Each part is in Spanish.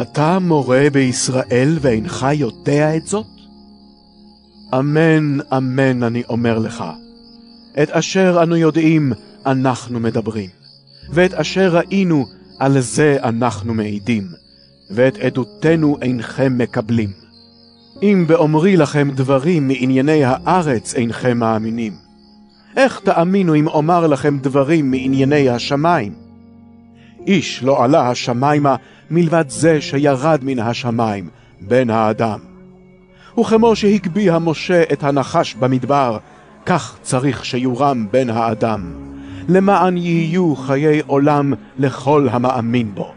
אתה מורה בישראל ואינך יודע את זאת? אמן, אמן אני אומר לך, את אשר אנו יודעים אנחנו מדברים, ואת אשר ראינו על זה אנחנו מעידים, ואת עדותנו אינכם מקבלים. אם באומרי לכם דברים מענייני הארץ אינכם מאמינים, איך תאמינו אם אומר לכם דברים מענייני השמיים? איש לא עלה השמיימה מלבד זה שירד מן השמיים, בן האדם. וכמו שהגביה משה את הנחש במדבר, כך צריך שיורם בן האדם, למען יהיו חיי עולם לכל המאמין בו.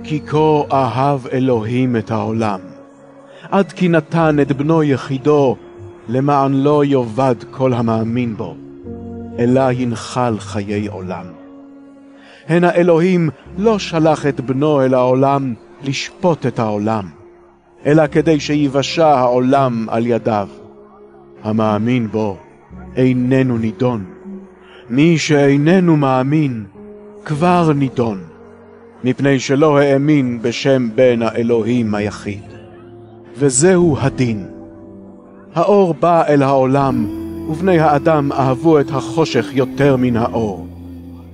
כי כה אהב אלוהים את העולם, עד כי נתן את בנו יחידו, למען לא יאבד כל המאמין בו, אלא ינחל חיי עולם. הן האלוהים לא שלח את בנו אל העולם לשפוט את העולם, אלא כדי שיבשע העולם על ידיו. המאמין בו איננו נידון. מי שאיננו מאמין כבר נידון, מפני שלא האמין בשם בן האלוהים היחיד. וזהו הדין. האור בא אל העולם, ובני האדם אהבו את החושך יותר מן האור,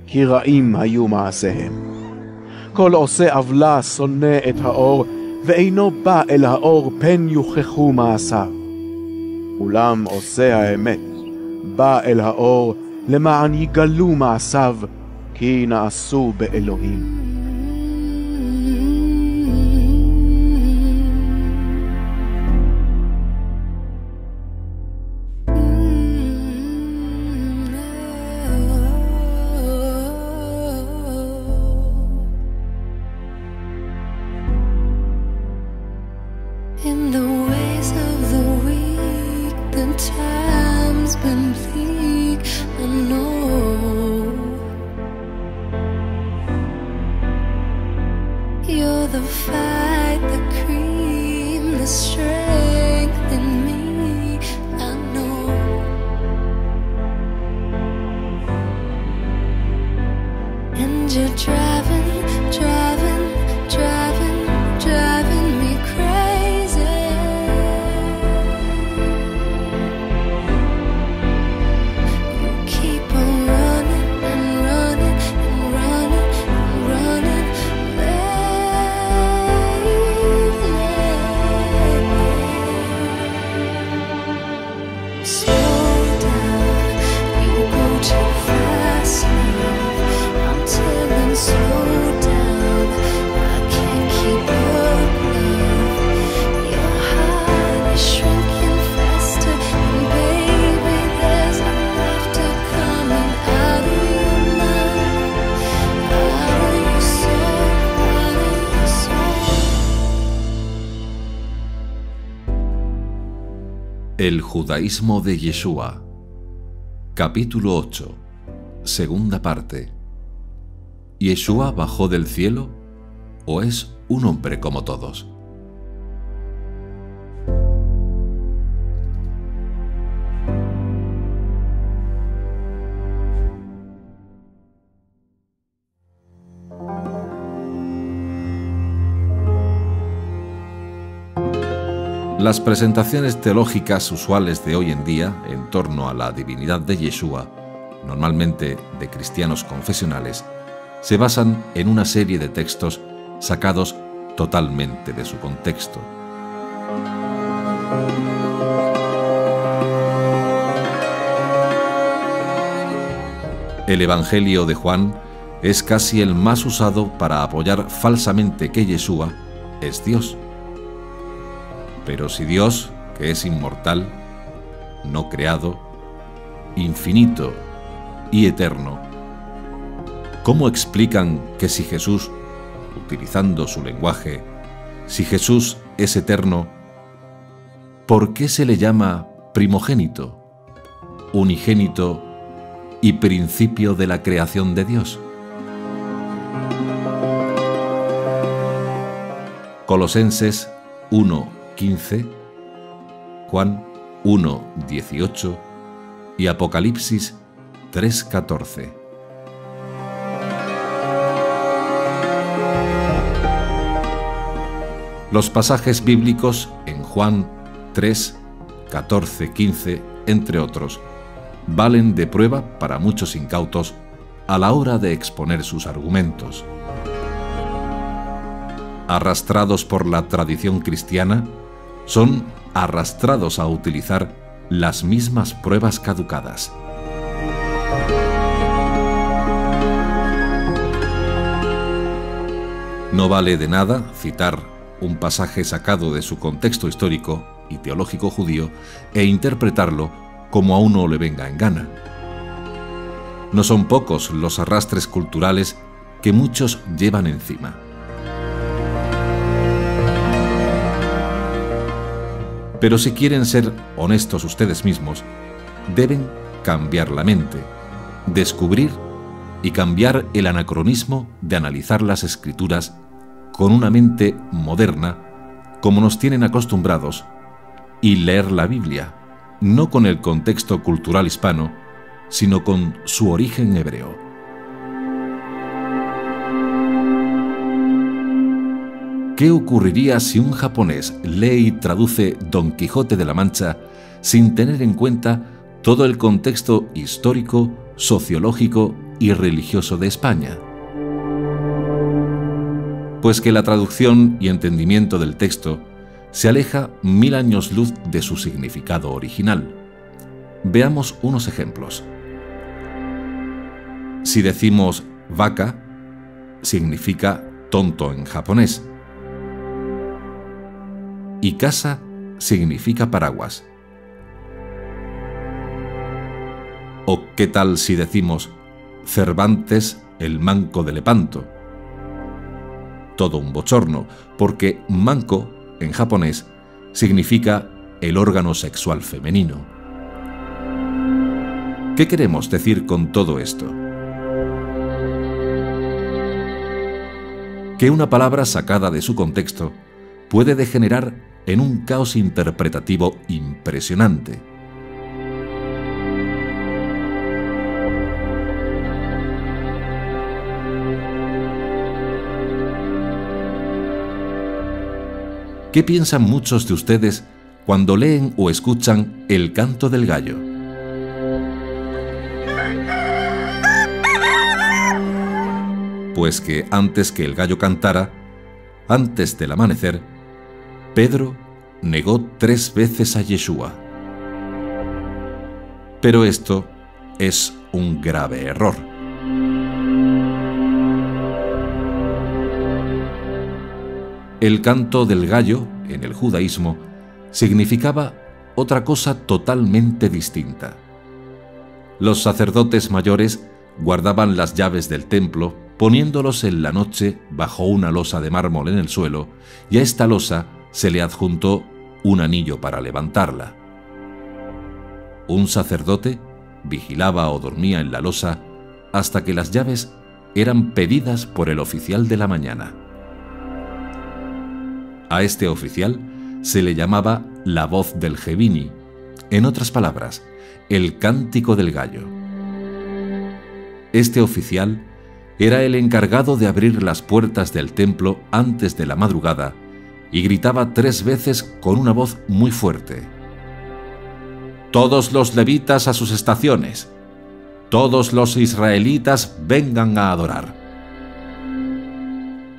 כי רעים היו מעשיהם. כל עושה עוולה שונא את האור, ואינו בא אל האור פן יוכחו מעשיו. אולם עושה האמת בא אל האור, למען יגלו מעשיו, כי נעשו באלוהים. In the ways of the weak, the time's been bleak, I know. You're the fight, the cream, the strength in me, I know. And you're driving, driving, driving, driving me crazy. You keep on running and running and running and running lately. Slow down, you go too fast now. I'm telling slow down, I can't keep up now. Your heart is shrinking faster, and baby, there's no laughter coming out of your mouth, out of your soul, out of your soul. El judaísmo de Yeshua, capítulo 8, segunda parte. ¿Yeshua bajó del cielo o es un hombre como todos? Las presentaciones teológicas usuales de hoy en día en torno a la divinidad de Yeshua, normalmente de cristianos confesionales, se basan en una serie de textos sacados totalmente de su contexto. El Evangelio de Juan es casi el más usado para apoyar falsamente que Yeshua es Dios. Pero si Dios, que es inmortal, no creado, infinito y eterno, ¿cómo explican que si Jesús, utilizando su lenguaje, si Jesús es eterno, ¿por qué se le llama primogénito, unigénito y principio de la creación de Dios? Colosenses 1:15, Juan 1:18 y Apocalipsis 3:14. Los pasajes bíblicos en Juan 3, 14, 15, entre otros, valen de prueba para muchos incautos a la hora de exponer sus argumentos. Arrastrados por la tradición cristiana, son arrastrados a utilizar las mismas pruebas caducadas. No vale de nada citar un pasaje sacado de su contexto histórico y teológico judío e interpretarlo como a uno le venga en gana. No son pocos los arrastres culturales que muchos llevan encima. Pero si quieren ser honestos ustedes mismos, deben cambiar la mente, descubrir y cambiar el anacronismo de analizar las Escrituras con una mente moderna, como nos tienen acostumbrados, y leer la Biblia, no con el contexto cultural hispano, sino con su origen hebreo. ¿Qué ocurriría si un japonés lee y traduce Don Quijote de la Mancha sin tener en cuenta todo el contexto histórico, sociológico y religioso de España? Pues que la traducción y entendimiento del texto se aleja 1000 años luz de su significado original. Veamos unos ejemplos. Si decimos vaca, significa tonto en japonés. Y casa significa paraguas. ¿O qué tal si decimos Cervantes el manco de Lepanto? Todo un bochorno, porque manco, en japonés, significa el órgano sexual femenino. ¿Qué queremos decir con todo esto? Que una palabra sacada de su contexto puede degenerar en un caos interpretativo impresionante. ¿Qué piensan muchos de ustedes cuando leen o escuchan el canto del gallo? Pues que antes que el gallo cantara, antes del amanecer, Pedro negó 3 veces a Yeshua. Pero esto es un grave error. El canto del gallo, en el judaísmo, significaba otra cosa totalmente distinta. Los sacerdotes mayores guardaban las llaves del templo, poniéndolos en la noche bajo una losa de mármol en el suelo, y a esta losa se le adjuntó un anillo para levantarla. Un sacerdote vigilaba o dormía en la losa hasta que las llaves eran pedidas por el oficial de la mañana. A este oficial se le llamaba la voz del Jebini, en otras palabras, el cántico del gallo. Este oficial era el encargado de abrir las puertas del templo antes de la madrugada y gritaba 3 veces con una voz muy fuerte: «Todos los levitas a sus estaciones, todos los israelitas vengan a adorar».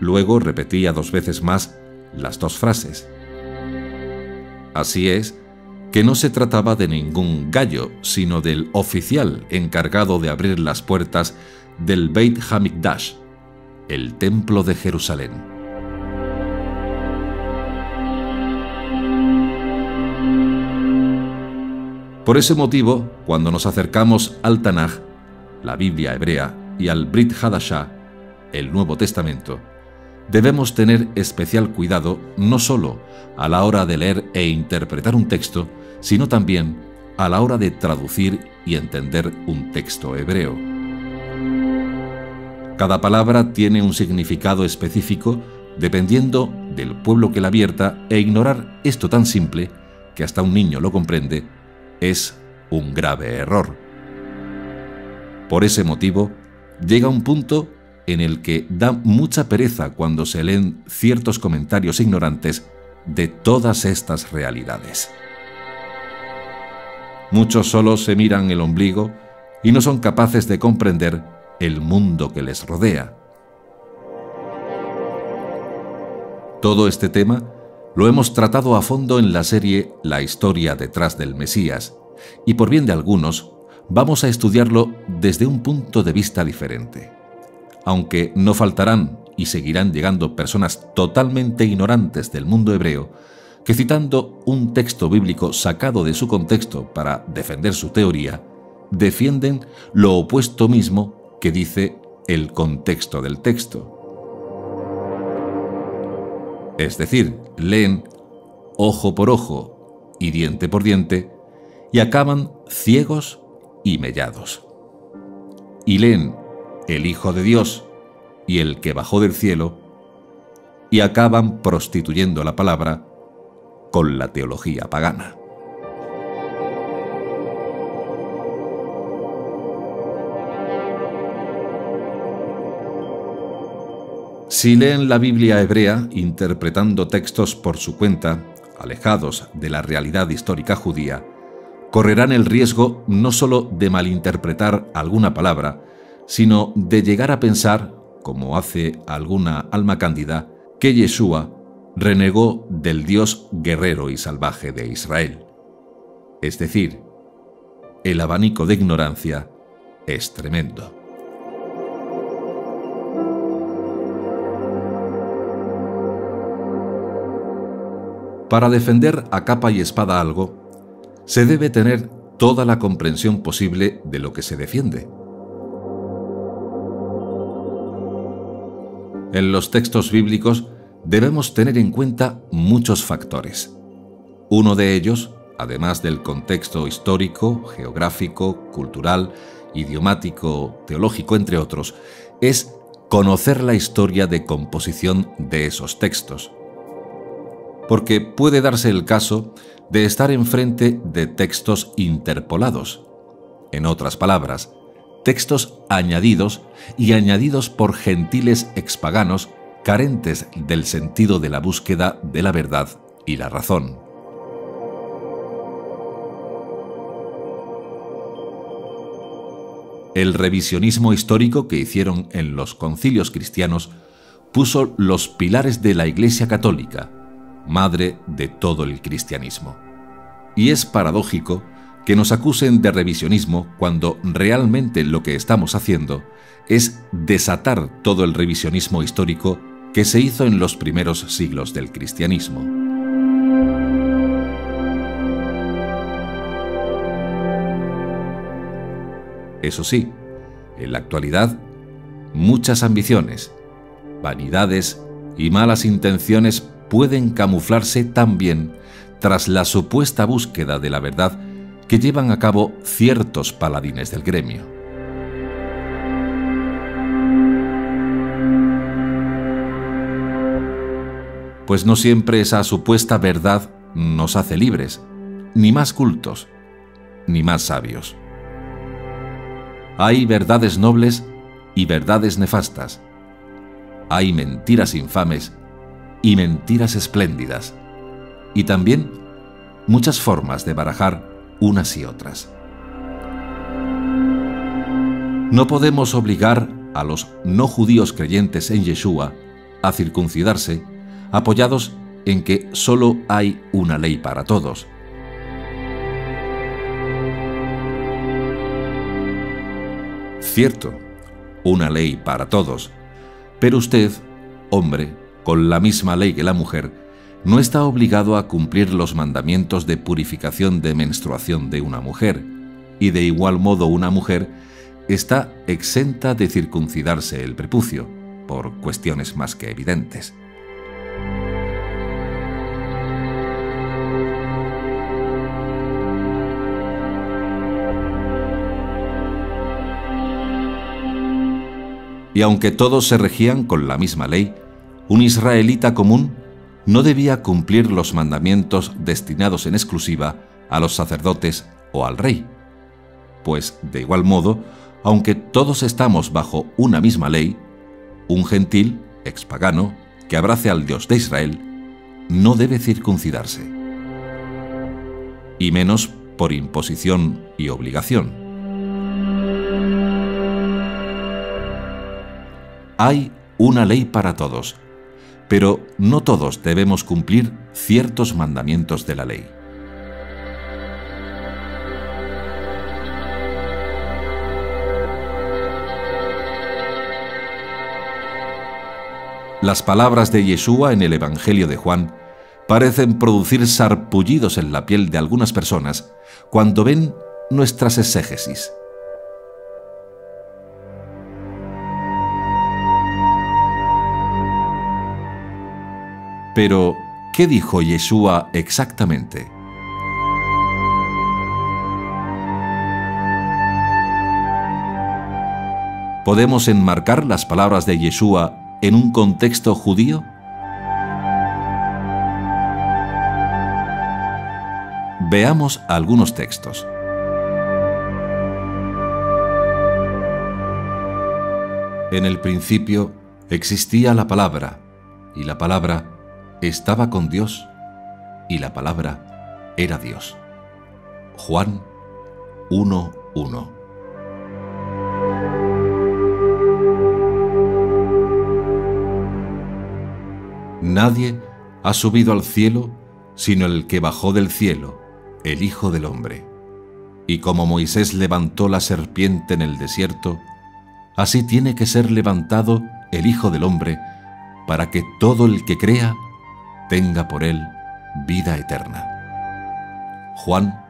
Luego repetía 2 veces más las 2 frases. Así es que no se trataba de ningún gallo, sino del oficial encargado de abrir las puertas del Beit Hamikdash, el templo de Jerusalén. Por ese motivo, cuando nos acercamos al Tanaj, la Biblia hebrea, y al Brit Hadashah, el Nuevo Testamento, debemos tener especial cuidado no solo a la hora de leer e interpretar un texto, sino también a la hora de traducir y entender un texto hebreo. Cada palabra tiene un significado específico dependiendo del pueblo que la vierta, e ignorar esto tan simple, que hasta un niño lo comprende, es un grave error. Por ese motivo, llega un punto en el que da mucha pereza cuando se leen ciertos comentarios ignorantes de todas estas realidades. Muchos solo se miran el ombligo y no son capaces de comprender el mundo que les rodea. Todo este tema lo hemos tratado a fondo en la serie La historia detrás del Mesías, y por bien de algunos, vamos a estudiarlo desde un punto de vista diferente. Aunque no faltarán y seguirán llegando personas totalmente ignorantes del mundo hebreo, que citando un texto bíblico sacado de su contexto para defender su teoría, defienden lo opuesto mismo que dice el contexto del texto. Es decir, leen ojo por ojo y diente por diente y acaban ciegos y mellados. Y leen el Hijo de Dios y el que bajó del cielo y acaban prostituyendo la palabra con la teología pagana. Si leen la Biblia hebrea interpretando textos por su cuenta, alejados de la realidad histórica judía, correrán el riesgo no solo de malinterpretar alguna palabra, sino de llegar a pensar, como hace alguna alma cándida, que Yeshua renegó del Dios guerrero y salvaje de Israel. Es decir, el abanico de ignorancia es tremendo. Para defender a capa y espada algo, se debe tener toda la comprensión posible de lo que se defiende. En los textos bíblicos debemos tener en cuenta muchos factores. Uno de ellos, además del contexto histórico, geográfico, cultural, idiomático, teológico, entre otros, es conocer la historia de composición de esos textos. Porque puede darse el caso de estar enfrente de textos interpolados. En otras palabras, textos añadidos y añadidos por gentiles expaganos carentes del sentido de la búsqueda de la verdad y la razón. El revisionismo histórico que hicieron en los concilios cristianos puso los pilares de la Iglesia Católica, madre de todo el cristianismo. Y es paradójico que nos acusen de revisionismo cuando realmente lo que estamos haciendo es desatar todo el revisionismo histórico que se hizo en los primeros siglos del cristianismo. Eso sí, en la actualidad, muchas ambiciones, vanidades y malas intenciones pueden camuflarse también tras la supuesta búsqueda de la verdad que llevan a cabo ciertos paladines del gremio. Pues no siempre esa supuesta verdad nos hace libres, ni más cultos, ni más sabios. Hay verdades nobles y verdades nefastas. Hay mentiras infames y mentiras espléndidas, y también muchas formas de barajar unas y otras. No podemos obligar a los no judíos creyentes en Yeshua a circuncidarse apoyados en que solo hay una ley para todos. Cierto, una ley para todos, pero usted, hombre, con la misma ley que la mujer, no está obligado a cumplir los mandamientos de purificación de menstruación de una mujer, y de igual modo una mujer está exenta de circuncidarse el prepucio, por cuestiones más que evidentes. Y aunque todos se regían con la misma ley, un israelita común no debía cumplir los mandamientos destinados en exclusiva a los sacerdotes o al rey. Pues, de igual modo, aunque todos estamos bajo una misma ley, un gentil, expagano, que abrace al Dios de Israel, no debe circuncidarse, y menos por imposición y obligación. Hay una ley para todos, pero no todos debemos cumplir ciertos mandamientos de la ley. Las palabras de Yeshua en el Evangelio de Juan parecen producir sarpullidos en la piel de algunas personas cuando ven nuestras exégesis. Pero, ¿qué dijo Yeshua exactamente? ¿Podemos enmarcar las palabras de Yeshua en un contexto judío? Veamos algunos textos. En el principio existía la palabra, y la palabra estaba con Dios, y la palabra era Dios. Juan 1:1. Nadie ha subido al cielo sino el que bajó del cielo, el Hijo del Hombre. Y como Moisés levantó la serpiente en el desierto, así tiene que ser levantado el Hijo del Hombre, para que todo el que crea tenga por él vida eterna. Juan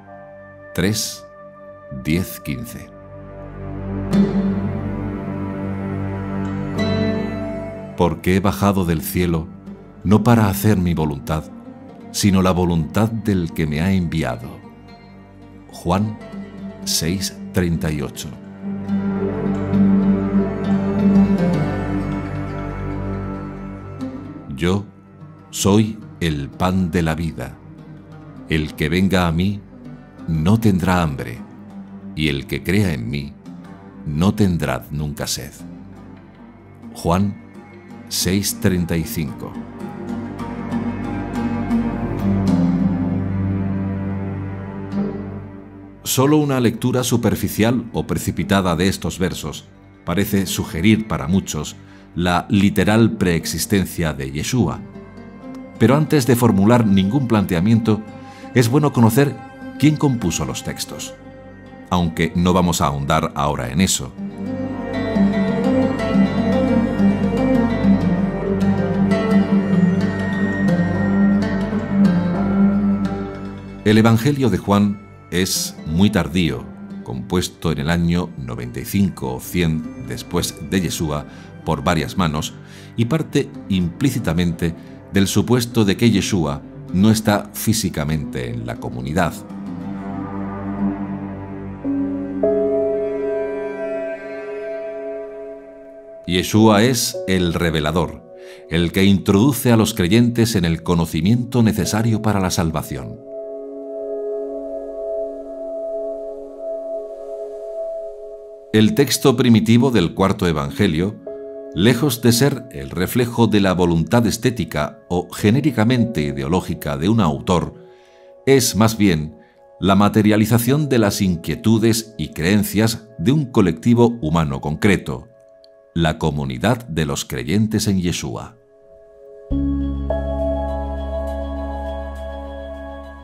3:10-15. Porque he bajado del cielo no para hacer mi voluntad, sino la voluntad del que me ha enviado. Juan 6:38. Yo soy el pan de la vida. El que venga a mí no tendrá hambre, y el que crea en mí no tendrá nunca sed. Juan 6:35. Solo una lectura superficial o precipitada de estos versos parece sugerir para muchos la literal preexistencia de Yeshua. Pero antes de formular ningún planteamiento, es bueno conocer quién compuso los textos, aunque no vamos a ahondar ahora en eso. El Evangelio de Juan es muy tardío, compuesto en el año 95 o 100 después de Yeshua por varias manos, y parte implícitamente del supuesto de que Yeshua no está físicamente en la comunidad. Yeshua es el revelador, el que introduce a los creyentes en el conocimiento necesario para la salvación. El texto primitivo del cuarto Evangelio, lejos de ser el reflejo de la voluntad estética o genéricamente ideológica de un autor, es más bien la materialización de las inquietudes y creencias de un colectivo humano concreto, la comunidad de los creyentes en Yeshua.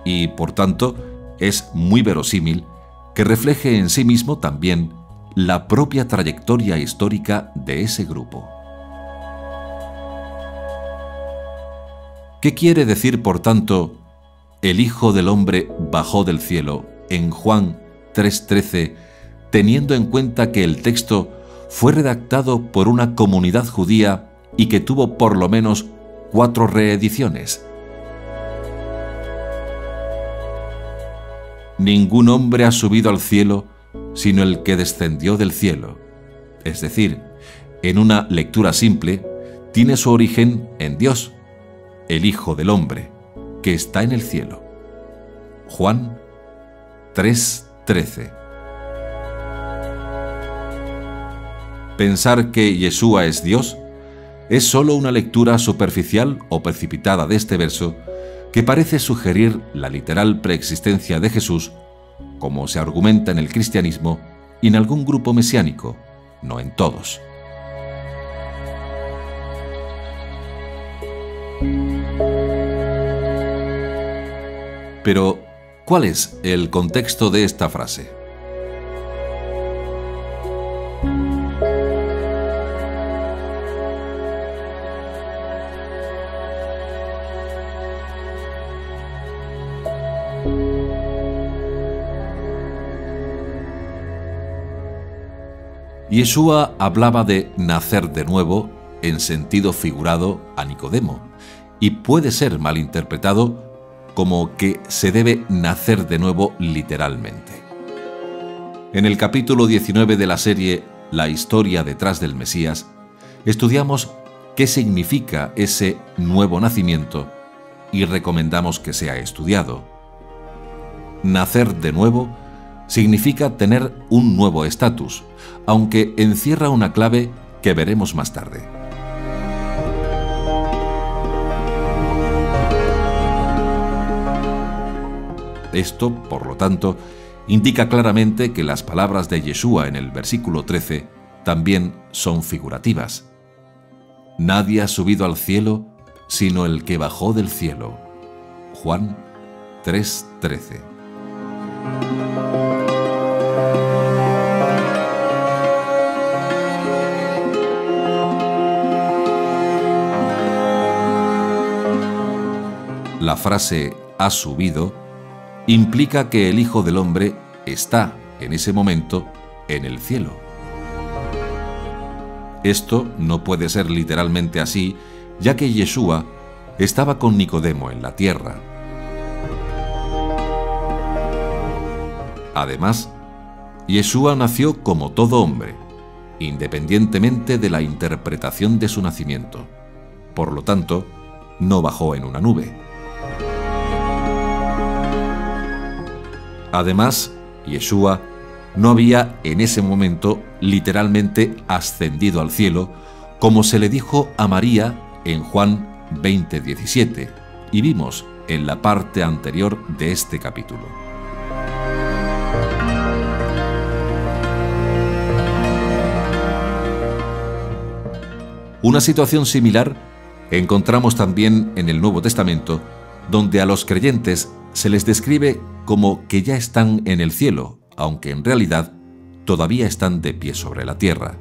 Y, por tanto, es muy verosímil que refleje en sí mismo también la propia trayectoria histórica de ese grupo. ¿Qué quiere decir, por tanto, el Hijo del Hombre bajó del cielo en Juan 3:13, teniendo en cuenta que el texto fue redactado por una comunidad judía y que tuvo por lo menos 4 reediciones? Ningún hombre ha subido al cielo sino el que descendió del cielo. Es decir, en una lectura simple, tiene su origen en Dios, el Hijo del Hombre, que está en el cielo. Juan 3:13. Pensar que Yeshua es Dios es sólo una lectura superficial o precipitada de este verso que parece sugerir la literal preexistencia de Jesús, como se argumenta en el cristianismo y en algún grupo mesiánico, no en todos. Pero, ¿cuál es el contexto de esta frase? Yeshua hablaba de nacer de nuevo en sentido figurado a Nicodemo, y puede ser malinterpretado como que se debe nacer de nuevo literalmente. En el capítulo 19 de la serie La historia detrás del Mesías, estudiamos qué significa ese nuevo nacimiento y recomendamos que sea estudiado. Nacer de nuevo significa tener un nuevo estatus, aunque encierra una clave que veremos más tarde. Esto, por lo tanto, indica claramente que las palabras de Yeshua en el versículo 13 también son figurativas. Nadie ha subido al cielo sino el que bajó del cielo. Juan 3:13. La frase «ha subido» implica que el Hijo del Hombre está, en ese momento, en el cielo. Esto no puede ser literalmente así, ya que Yeshua estaba con Nicodemo en la tierra. Además, Yeshua nació como todo hombre, independientemente de la interpretación de su nacimiento. Por lo tanto, no bajó en una nube. Además, Yeshua no había en ese momento literalmente ascendido al cielo, como se le dijo a María en Juan 20:17, y vimos en la parte anterior de este capítulo. Una situación similar encontramos también en el Nuevo Testamento, donde a los creyentes se les describe como que ya están en el cielo, aunque en realidad todavía están de pie sobre la tierra.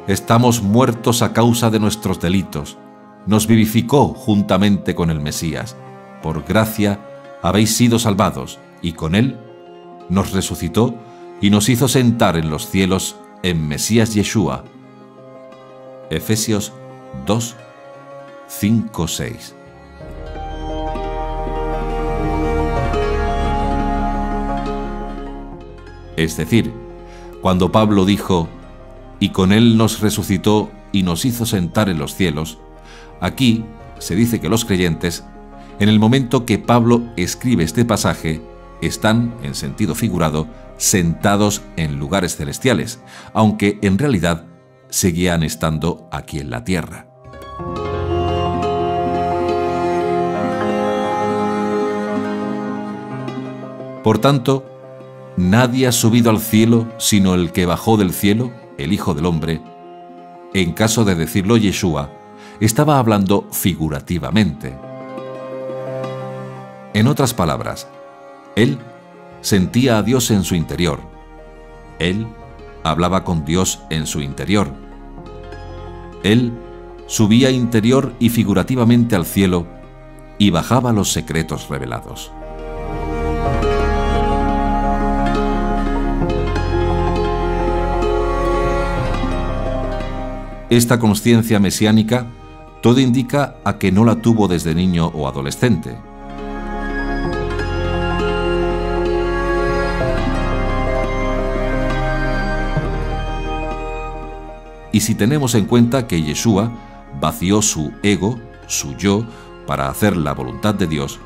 Estamos muertos a causa de nuestros delitos. Nos vivificó juntamente con el Mesías. Por gracia habéis sido salvados, y con él nos resucitó y nos hizo sentar en los cielos en Mesías Yeshua. Efesios 2, 5, 6. Es decir, cuando Pablo dijo, y con él nos resucitó y nos hizo sentar en los cielos, aquí se dice que los creyentes, en el momento que Pablo escribe este pasaje, están, en sentido figurado, sentados en lugares celestiales, aunque en realidad seguían estando aquí en la tierra. Por tanto, nadie ha subido al cielo sino el que bajó del cielo, el Hijo del Hombre. En caso de decirlo Yeshua, estaba hablando figurativamente. En otras palabras, él sentía a Dios en su interior. Él hablaba con Dios en su interior. Él subía interior y figurativamente al cielo y bajaba los secretos revelados. Esta consciencia mesiánica todo indica a que no la tuvo desde niño o adolescente. Y si tenemos en cuenta que Yeshua vació su ego, su yo, para hacer la voluntad de Dios,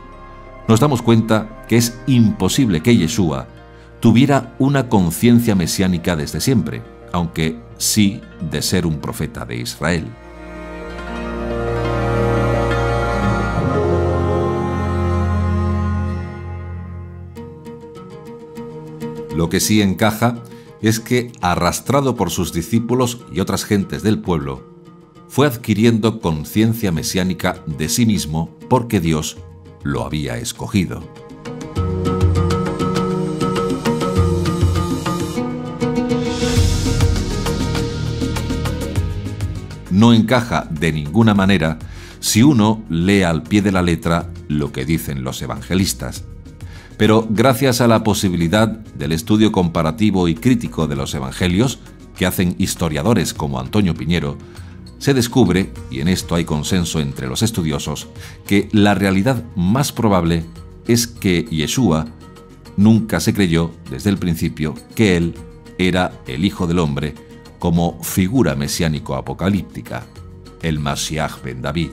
nos damos cuenta que es imposible que Yeshua tuviera una conciencia mesiánica desde siempre, aunque sí de ser un profeta de Israel. Lo que sí encaja es que, arrastrado por sus discípulos y otras gentes del pueblo, fue adquiriendo conciencia mesiánica de sí mismo porque Dios lo había escogido. No encaja de ninguna manera si uno lee al pie de la letra lo que dicen los evangelistas. Pero gracias a la posibilidad del estudio comparativo y crítico de los evangelios, que hacen historiadores como Antonio Piñero, se descubre, y en esto hay consenso entre los estudiosos, que la realidad más probable es que Yeshua nunca se creyó desde el principio que él era el Hijo del Hombre como figura mesiánico-apocalíptica, el Mashiach ben David.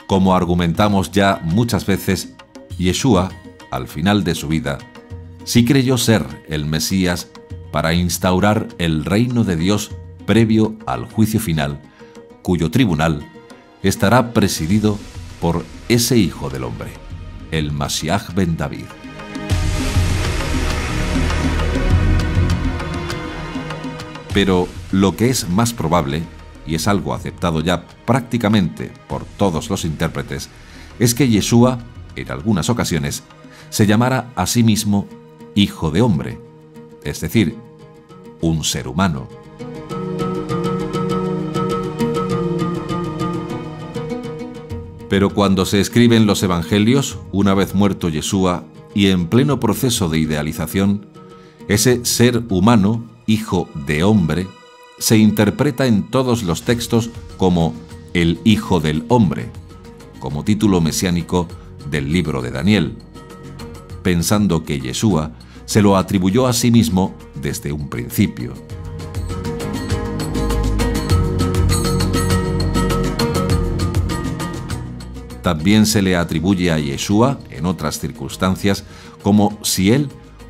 Como argumentamos ya muchas veces, Yeshua, al final de su vida, sí creyó ser el Mesías para instaurar el reino de Dios previo al juicio final, cuyo tribunal estará presidido por ese Hijo del Hombre, el Mashiach ben David. Pero lo que es más probable, y es algo aceptado ya prácticamente por todos los intérpretes, es que Yeshua, en algunas ocasiones, se llamara a sí mismo Hijo de Hombre, es decir, un ser humano. Pero cuando se escriben los evangelios, una vez muerto Yeshua y en pleno proceso de idealización, ese ser humano, Hijo de Hombre, se interpreta en todos los textos como el Hijo del Hombre, como título mesiánico del libro de Daniel, pensando que Yeshua se lo atribuyó a sí mismo desde un principio. También se le atribuye a Yeshua, en otras circunstancias, como si él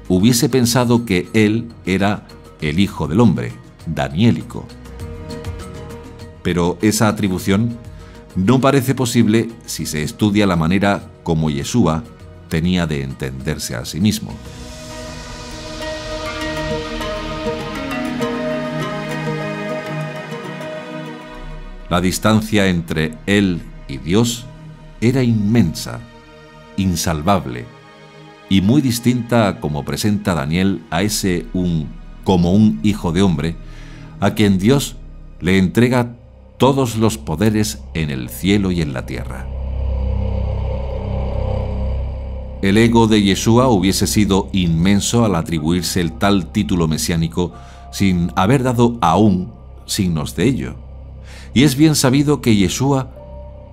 hubiese pensado que él era el Hijo del Hombre, daniélico. Pero esa atribución no parece posible si se estudia la manera como Yeshua tenía de entenderse a sí mismo. La distancia entre él y Dios era inmensa, insalvable, y muy distinta a como presenta Daniel a ese como un hijo de hombre, a quien Dios le entrega todos los poderes en el cielo y en la tierra. El ego de Yeshua hubiese sido inmenso al atribuirse el tal título mesiánico sin haber dado aún signos de ello. Y es bien sabido que Yeshua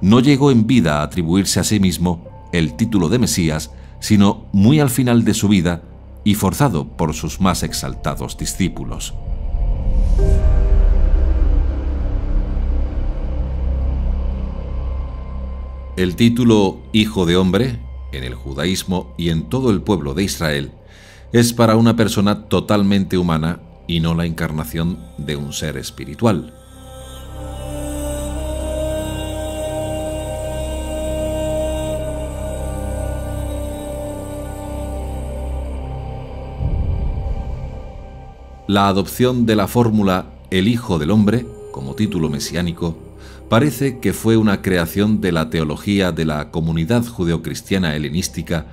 no llegó en vida a atribuirse a sí mismo el título de Mesías, sino muy al final de su vida y forzado por sus más exaltados discípulos. El título Hijo de Hombre, en el judaísmo y en todo el pueblo de Israel, es para una persona totalmente humana y no la encarnación de un ser espiritual. La adopción de la fórmula El Hijo del Hombre, como título mesiánico, parece que fue una creación de la teología de la comunidad judeocristiana helenística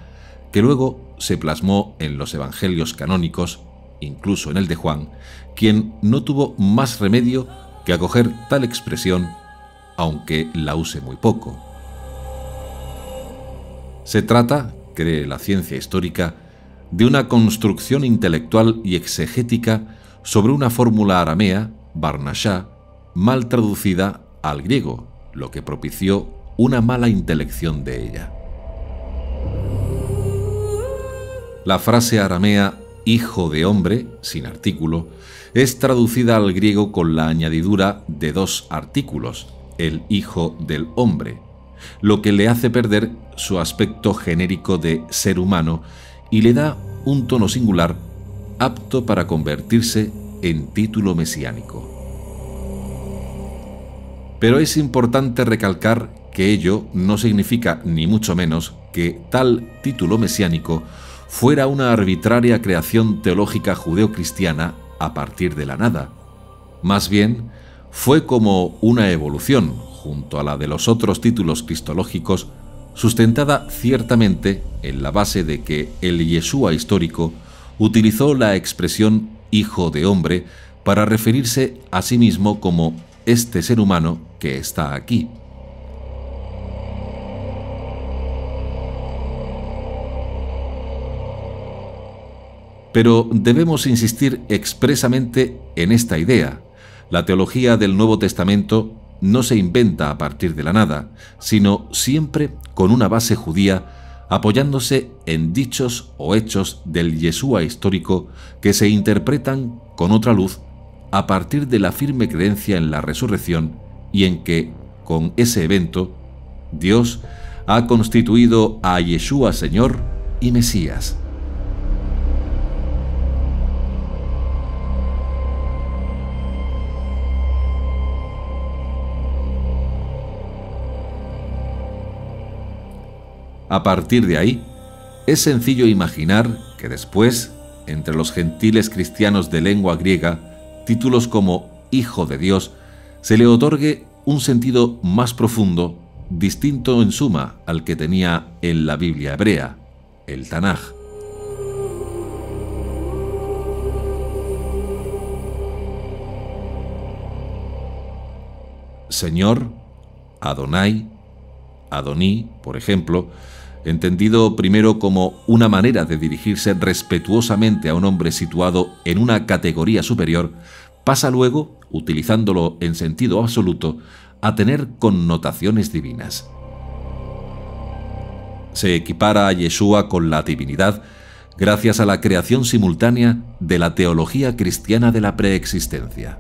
que luego se plasmó en los evangelios canónicos, incluso en el de Juan, quien no tuvo más remedio que acoger tal expresión, aunque la use muy poco. Se trata, cree la ciencia histórica, de una construcción intelectual y exegética sobre una fórmula aramea, Barnashá, mal traducida al griego, lo que propició una mala intelección de ella. La frase aramea «hijo de hombre», sin artículo, es traducida al griego con la añadidura de dos artículos, el hijo del hombre, lo que le hace perder su aspecto genérico de ser humano y le da un tono singular apto para convertirse en título mesiánico. Pero es importante recalcar que ello no significa ni mucho menos que tal título mesiánico fuera una arbitraria creación teológica judeocristiana a partir de la nada. Más bien, fue como una evolución, junto a la de los otros títulos cristológicos, sustentada ciertamente en la base de que el Yeshua histórico utilizó la expresión Hijo de Hombre para referirse a sí mismo como este ser humano que está aquí. Pero debemos insistir expresamente en esta idea. La teología del Nuevo Testamento no se inventa a partir de la nada, sino siempre con una base judía, apoyándose en dichos o hechos del Yeshua histórico que se interpretan con otra luz a partir de la firme creencia en la resurrección y en que, con ese evento, Dios ha constituido a Yeshua Señor y Mesías. A partir de ahí, es sencillo imaginar que después, entre los gentiles cristianos de lengua griega, títulos como Hijo de Dios se le otorgue un sentido más profundo, distinto en suma al que tenía en la Biblia hebrea, el Tanaj. Señor, Adonai, Adoní, por ejemplo, entendido primero como una manera de dirigirse respetuosamente a un hombre situado en una categoría superior, pasa luego, utilizándolo en sentido absoluto, a tener connotaciones divinas. Se equipara a Yeshua con la divinidad gracias a la creación simultánea de la teología cristiana de la preexistencia.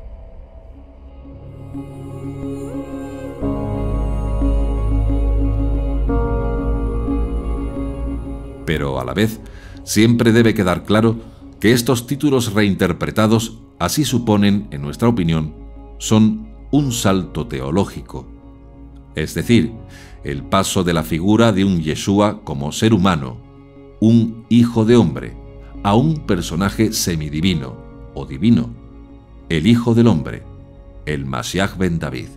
Pero a la vez, siempre debe quedar claro que estos títulos reinterpretados así suponen, en nuestra opinión, son un salto teológico. Es decir, el paso de la figura de un Yeshua como ser humano, un hijo de hombre, a un personaje semidivino o divino, el Hijo del Hombre, el Mashiach ben David.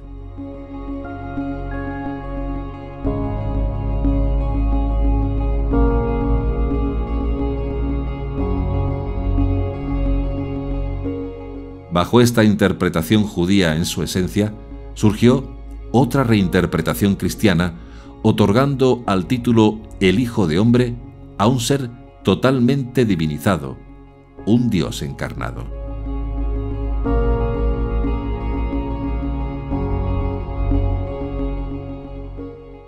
Bajo esta interpretación judía en su esencia, surgió otra reinterpretación cristiana, otorgando al título El Hijo de Hombre a un ser totalmente divinizado, un Dios encarnado.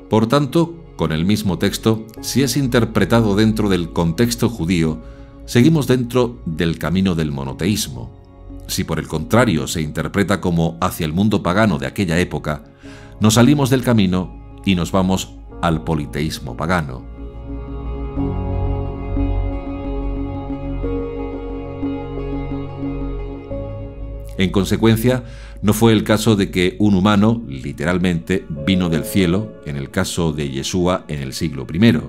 Por tanto, con el mismo texto, si es interpretado dentro del contexto judío, seguimos dentro del camino del monoteísmo. Si por el contrario se interpreta como hacia el mundo pagano de aquella época, nos salimos del camino y nos vamos al politeísmo pagano. En consecuencia, no fue el caso de que un humano, literalmente, vino del cielo, en el caso de Yeshua en el siglo I.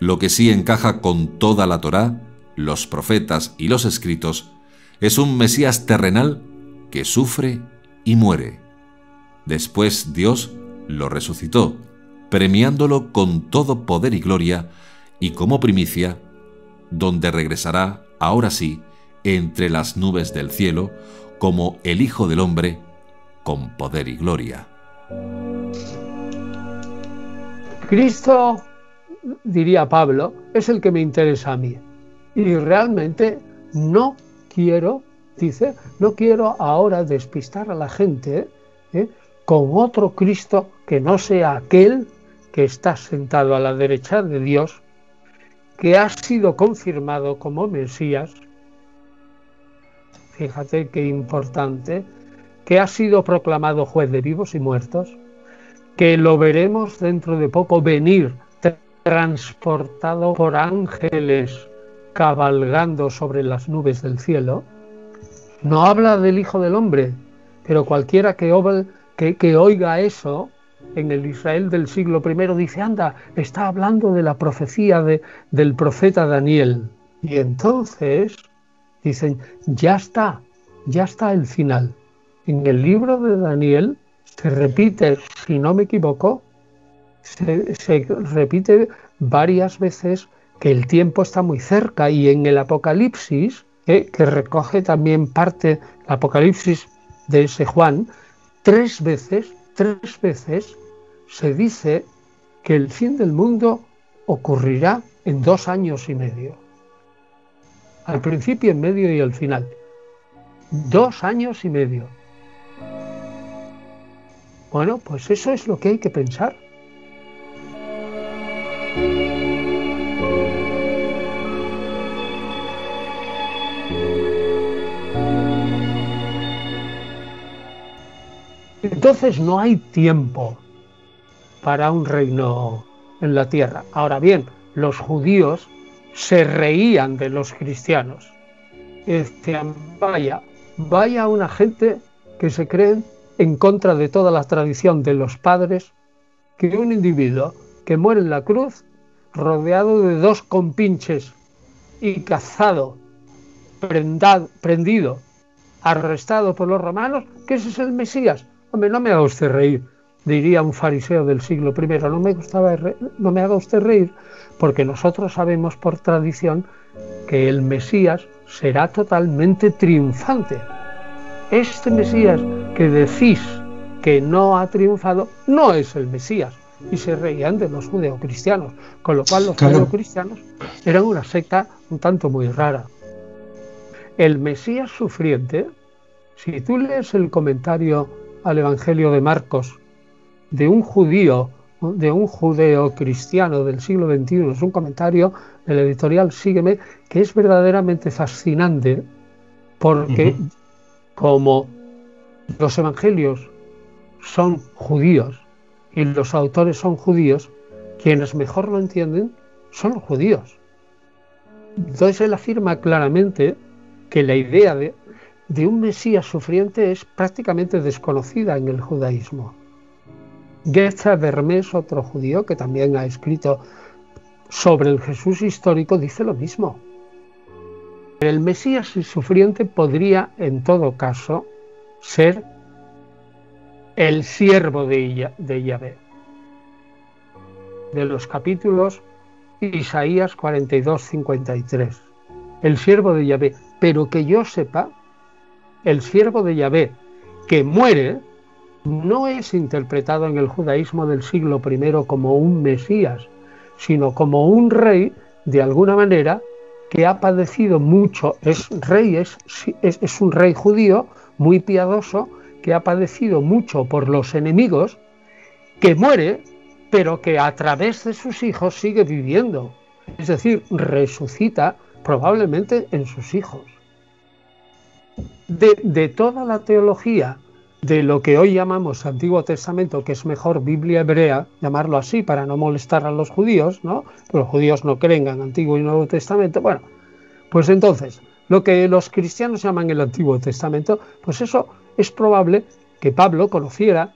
Lo que sí encaja con toda la Torá, los profetas y los escritos, es un Mesías terrenal que sufre y muere. Después Dios lo resucitó, premiándolo con todo poder y gloria, y como primicia, donde regresará, ahora sí, entre las nubes del cielo, como el Hijo del Hombre, con poder y gloria. Cristo, diría Pablo, es el que me interesa a mí. Y realmente no quiero ahora despistar a la gente con otro Cristo que no sea aquel que está sentado a la derecha de Dios, que ha sido confirmado como Mesías. Fíjate qué importante, que ha sido proclamado juez de vivos y muertos, que lo veremos dentro de poco venir, transportado por ángeles cabalgando sobre las nubes del cielo, no habla del Hijo del Hombre, pero cualquiera que oiga eso en el Israel del siglo I dice, anda, está hablando de la profecía del profeta Daniel. Y entonces dicen, ya está el final. En el libro de Daniel se repite, si no me equivoco, se repite varias veces que el tiempo está muy cerca, y en el Apocalipsis, que recoge también parte del Apocalipsis de ese Juan, tres veces se dice que el fin del mundo ocurrirá en 2 años y medio. Al principio, en medio y al final. 2 años y medio. Bueno, pues eso es lo que hay que pensar. Entonces no hay tiempo para un reino en la tierra. Ahora bien, los judíos se reían de los cristianos. Decían, vaya una gente que se creen en contra de toda la tradición de los padres, que un individuo que muere en la cruz, rodeado de 2 compinches y cazado, prendido, arrestado por los romanos, que ese es el Mesías. Hombre, no me haga usted reír, diría un fariseo del siglo I, no me haga usted reír, porque nosotros sabemos por tradición que el Mesías será totalmente triunfante. Este Mesías que decís que no ha triunfado no es el Mesías. Y se reían de los judeocristianos, con lo cual los judeocristianos eran una secta un tanto muy rara. El Mesías sufriente, si tú lees el comentario al Evangelio de Marcos de un judeocristiano del siglo XXI, es un comentario del editorial Sígueme, que es verdaderamente fascinante, porque como los evangelios son judíos y los autores son judíos, quienes mejor lo entienden son los judíos. Entonces él afirma claramente que la idea de un Mesías sufriente es prácticamente desconocida en el judaísmo. Goethe Vermes, otro judío que también ha escrito sobre el Jesús histórico, dice lo mismo. El Mesías sufriente podría, en todo caso, ser el siervo de Yahvé, de los capítulos Isaías 42-53. El siervo de Yahvé, pero que yo sepa, el siervo de Yahvé que muere no es interpretado en el judaísmo del siglo I como un Mesías, sino como un rey, de alguna manera, que ha padecido mucho, es un rey judío muy piadoso, que ha padecido mucho por los enemigos, que muere, pero que a través de sus hijos sigue viviendo. Es decir, resucita probablemente en sus hijos. De toda la teología de lo que hoy llamamos Antiguo Testamento, que es mejor Biblia hebrea, llamarlo así para no molestar a los judíos, ¿no? Pero los judíos no creen en Antiguo y Nuevo Testamento. Bueno, pues entonces, lo que los cristianos llaman el Antiguo Testamento, pues eso es probable que Pablo conociera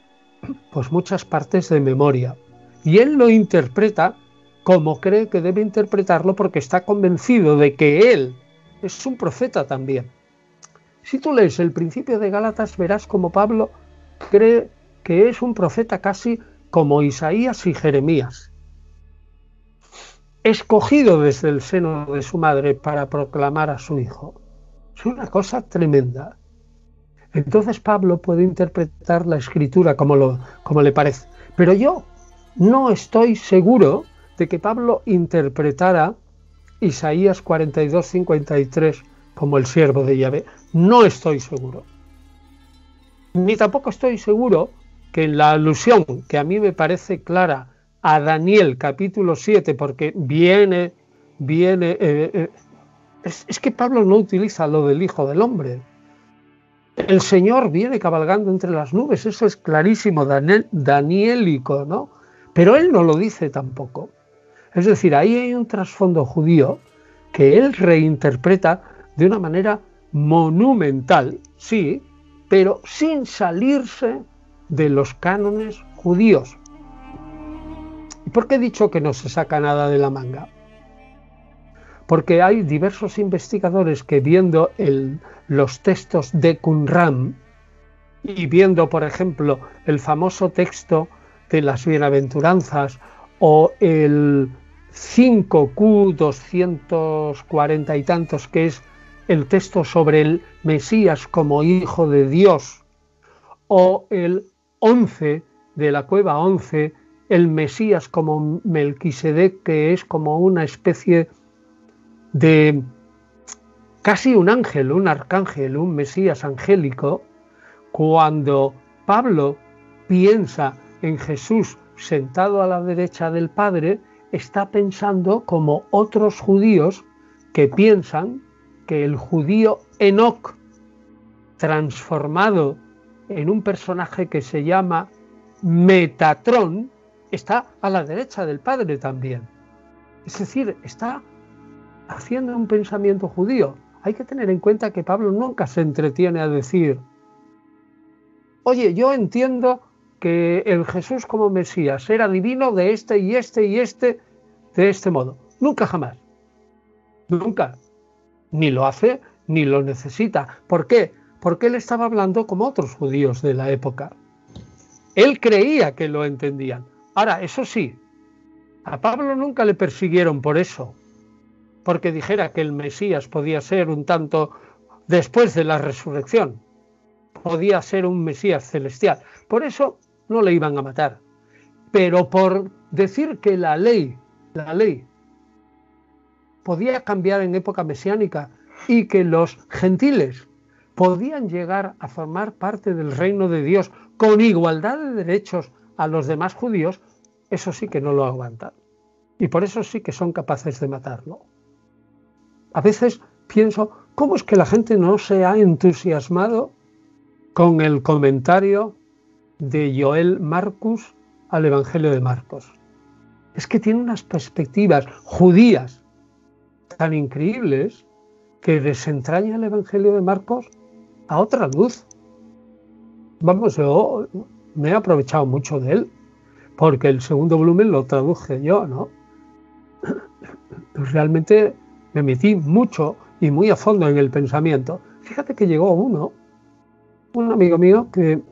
pues muchas partes de memoria. Y él lo interpreta como cree que debe interpretarlo, porque está convencido de que él es un profeta también. Si tú lees el principio de Gálatas, verás como Pablo cree que es un profeta casi como Isaías y Jeremías, escogido desde el seno de su madre para proclamar a su hijo. Es una cosa tremenda. Entonces Pablo puede interpretar la escritura como le parece. Pero yo no estoy seguro de que Pablo interpretara Isaías 42-53 como el siervo de Yahvé. No estoy seguro. Ni tampoco estoy seguro que en la alusión, que a mí me parece clara, a Daniel capítulo 7, porque es que Pablo no utiliza lo del Hijo del Hombre. El Señor viene cabalgando entre las nubes, eso es clarísimo, daniélico, ¿no? Pero él no lo dice tampoco. Es decir, ahí hay un trasfondo judío que él reinterpreta de una manera monumental, sí, pero sin salirse de los cánones judíos. ¿Y por qué he dicho que no se saca nada de la manga? Porque hay diversos investigadores que viendo los textos de Qumran y viendo, por ejemplo, el famoso texto de las bienaventuranzas o el 5Q240 y tantos, que es el texto sobre el Mesías como hijo de Dios, o el 11 de la cueva 11, el Mesías como Melquisedec, que es como una especie de casi un ángel, un arcángel, un Mesías angélico. Cuando Pablo piensa en Jesús sentado a la derecha del Padre, está pensando como otros judíos que piensan que el judío Enoc, transformado en un personaje que se llama Metatrón, está a la derecha del Padre también. Es decir, está haciendo un pensamiento judío. Hay que tener en cuenta que Pablo nunca se entretiene a decir: oye, yo entiendo que el Jesús como Mesías era divino de este y este y este, de este modo. Nunca jamás. Nunca. Ni lo hace, ni lo necesita. ¿Por qué? Porque él estaba hablando como otros judíos de la época. Él creía que lo entendían. Ahora, eso sí, a Pablo nunca le persiguieron por eso, porque dijera que el Mesías podía ser un tanto después de la resurrección, podía ser un Mesías celestial. Por eso no le iban a matar. Pero por decir que la ley podía cambiar en época mesiánica y que los gentiles podían llegar a formar parte del reino de Dios con igualdad de derechos a los demás judíos, eso sí que no lo aguantan. Y por eso sí que son capaces de matarlo. A veces pienso, ¿cómo es que la gente no se ha entusiasmado con el comentario de Joel Marcus al Evangelio de Marcos? Es que tiene unas perspectivas judías tan increíbles que desentraña el Evangelio de Marcos a otra luz. Vamos, yo me he aprovechado mucho de él, porque el segundo volumen lo traduje yo, ¿no? Realmente me metí mucho y muy a fondo en el pensamiento. Fíjate que llegó un amigo mío que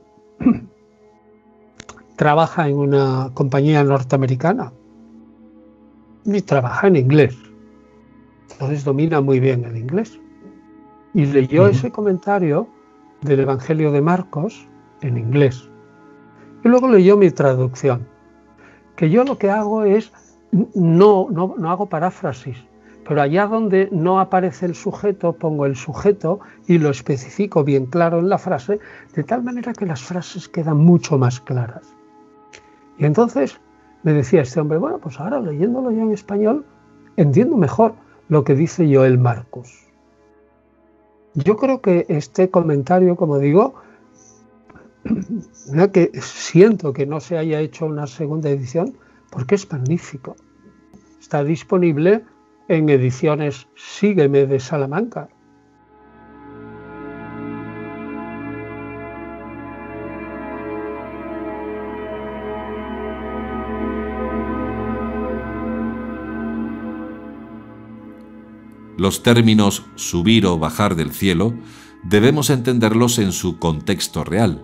trabaja en una compañía norteamericana y trabaja en inglés. Entonces domina muy bien el inglés. Y leyó ese comentario del Evangelio de Marcos en inglés. Y luego leyó mi traducción. Que yo lo que hago es, no hago paráfrasis, pero allá donde no aparece el sujeto, pongo el sujeto y lo especifico bien claro en la frase, de tal manera que las frases quedan mucho más claras. Y entonces me decía este hombre, bueno, pues ahora leyéndolo yo en español, entiendo mejor lo que dice Joel Marcus. Yo creo que este comentario, como digo, que siento que no se haya hecho una segunda edición porque es magnífico. Está disponible en ediciones Sígueme de Salamanca. Los términos subir o bajar del cielo debemos entenderlos en su contexto real.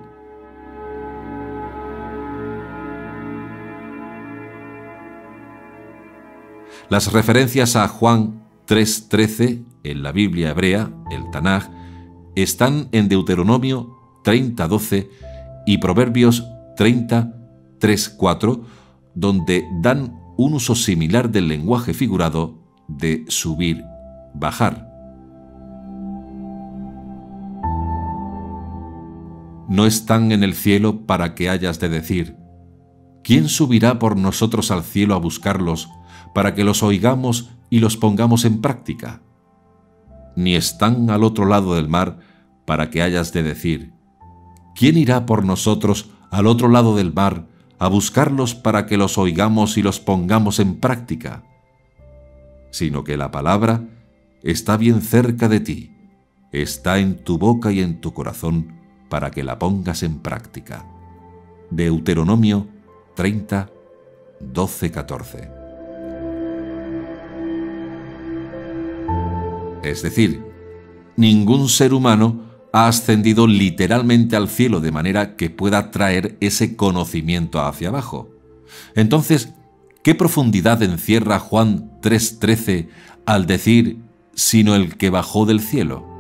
Las referencias a Juan 3:13 en la Biblia hebrea, el Tanaj, están en Deuteronomio 30:12 y Proverbios 30:3-4, donde dan un uso similar del lenguaje figurado de subir, bajar. No están en el cielo para que hayas de decir: ¿quién subirá por nosotros al cielo a buscarlos para que los oigamos y los pongamos en práctica? Ni están al otro lado del mar para que hayas de decir: ¿quién irá por nosotros al otro lado del mar a buscarlos para que los oigamos y los pongamos en práctica? Sino que la palabra está bien cerca de ti, está en tu boca y en tu corazón, para que la pongas en práctica. Deuteronomio 30, 12-14. Es decir, ningún ser humano ha ascendido literalmente al cielo de manera que pueda traer ese conocimiento hacia abajo. Entonces, ¿qué profundidad encierra Juan 3:13 al decir sino el que bajó del cielo?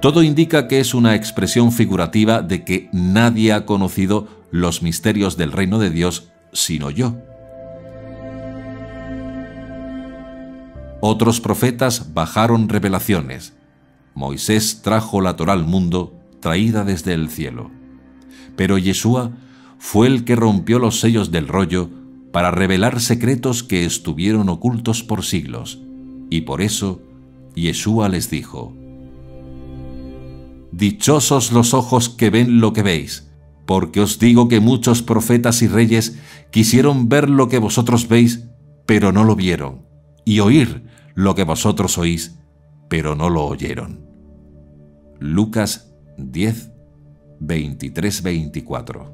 Todo indica que es una expresión figurativa de que nadie ha conocido los misterios del reino de Dios sino yo. Otros profetas bajaron revelaciones. Moisés trajo la Torá al mundo, traída desde el cielo. Pero Yeshua fue el que rompió los sellos del rollo para revelar secretos que estuvieron ocultos por siglos. Y por eso, Yeshua les dijo: dichosos los ojos que ven lo que veis, porque os digo que muchos profetas y reyes quisieron ver lo que vosotros veis, pero no lo vieron, y oír lo que vosotros oís, pero no lo oyeron. Lucas 10, 23-24.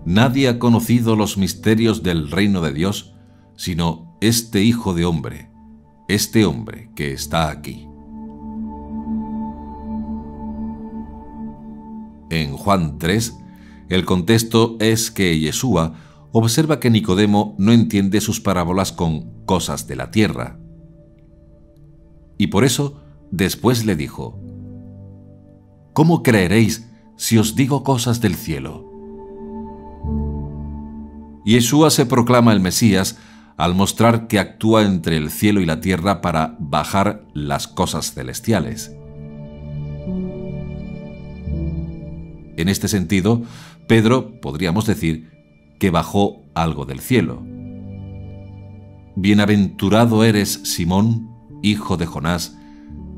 Nadie ha conocido los misterios del reino de Dios, sino este Hijo de Hombre, este hombre que está aquí. En Juan 3, el contexto es que Yeshua observa que Nicodemo no entiende sus parábolas con cosas de la tierra. Y por eso después le dijo: ¿cómo creeréis si os digo cosas del cielo? Yeshua se proclama el Mesías al mostrar que actúa entre el cielo y la tierra para bajar las cosas celestiales. En este sentido, Pedro, podríamos decir, que bajó algo del cielo. Bienaventurado eres, Simón, hijo de Jonás,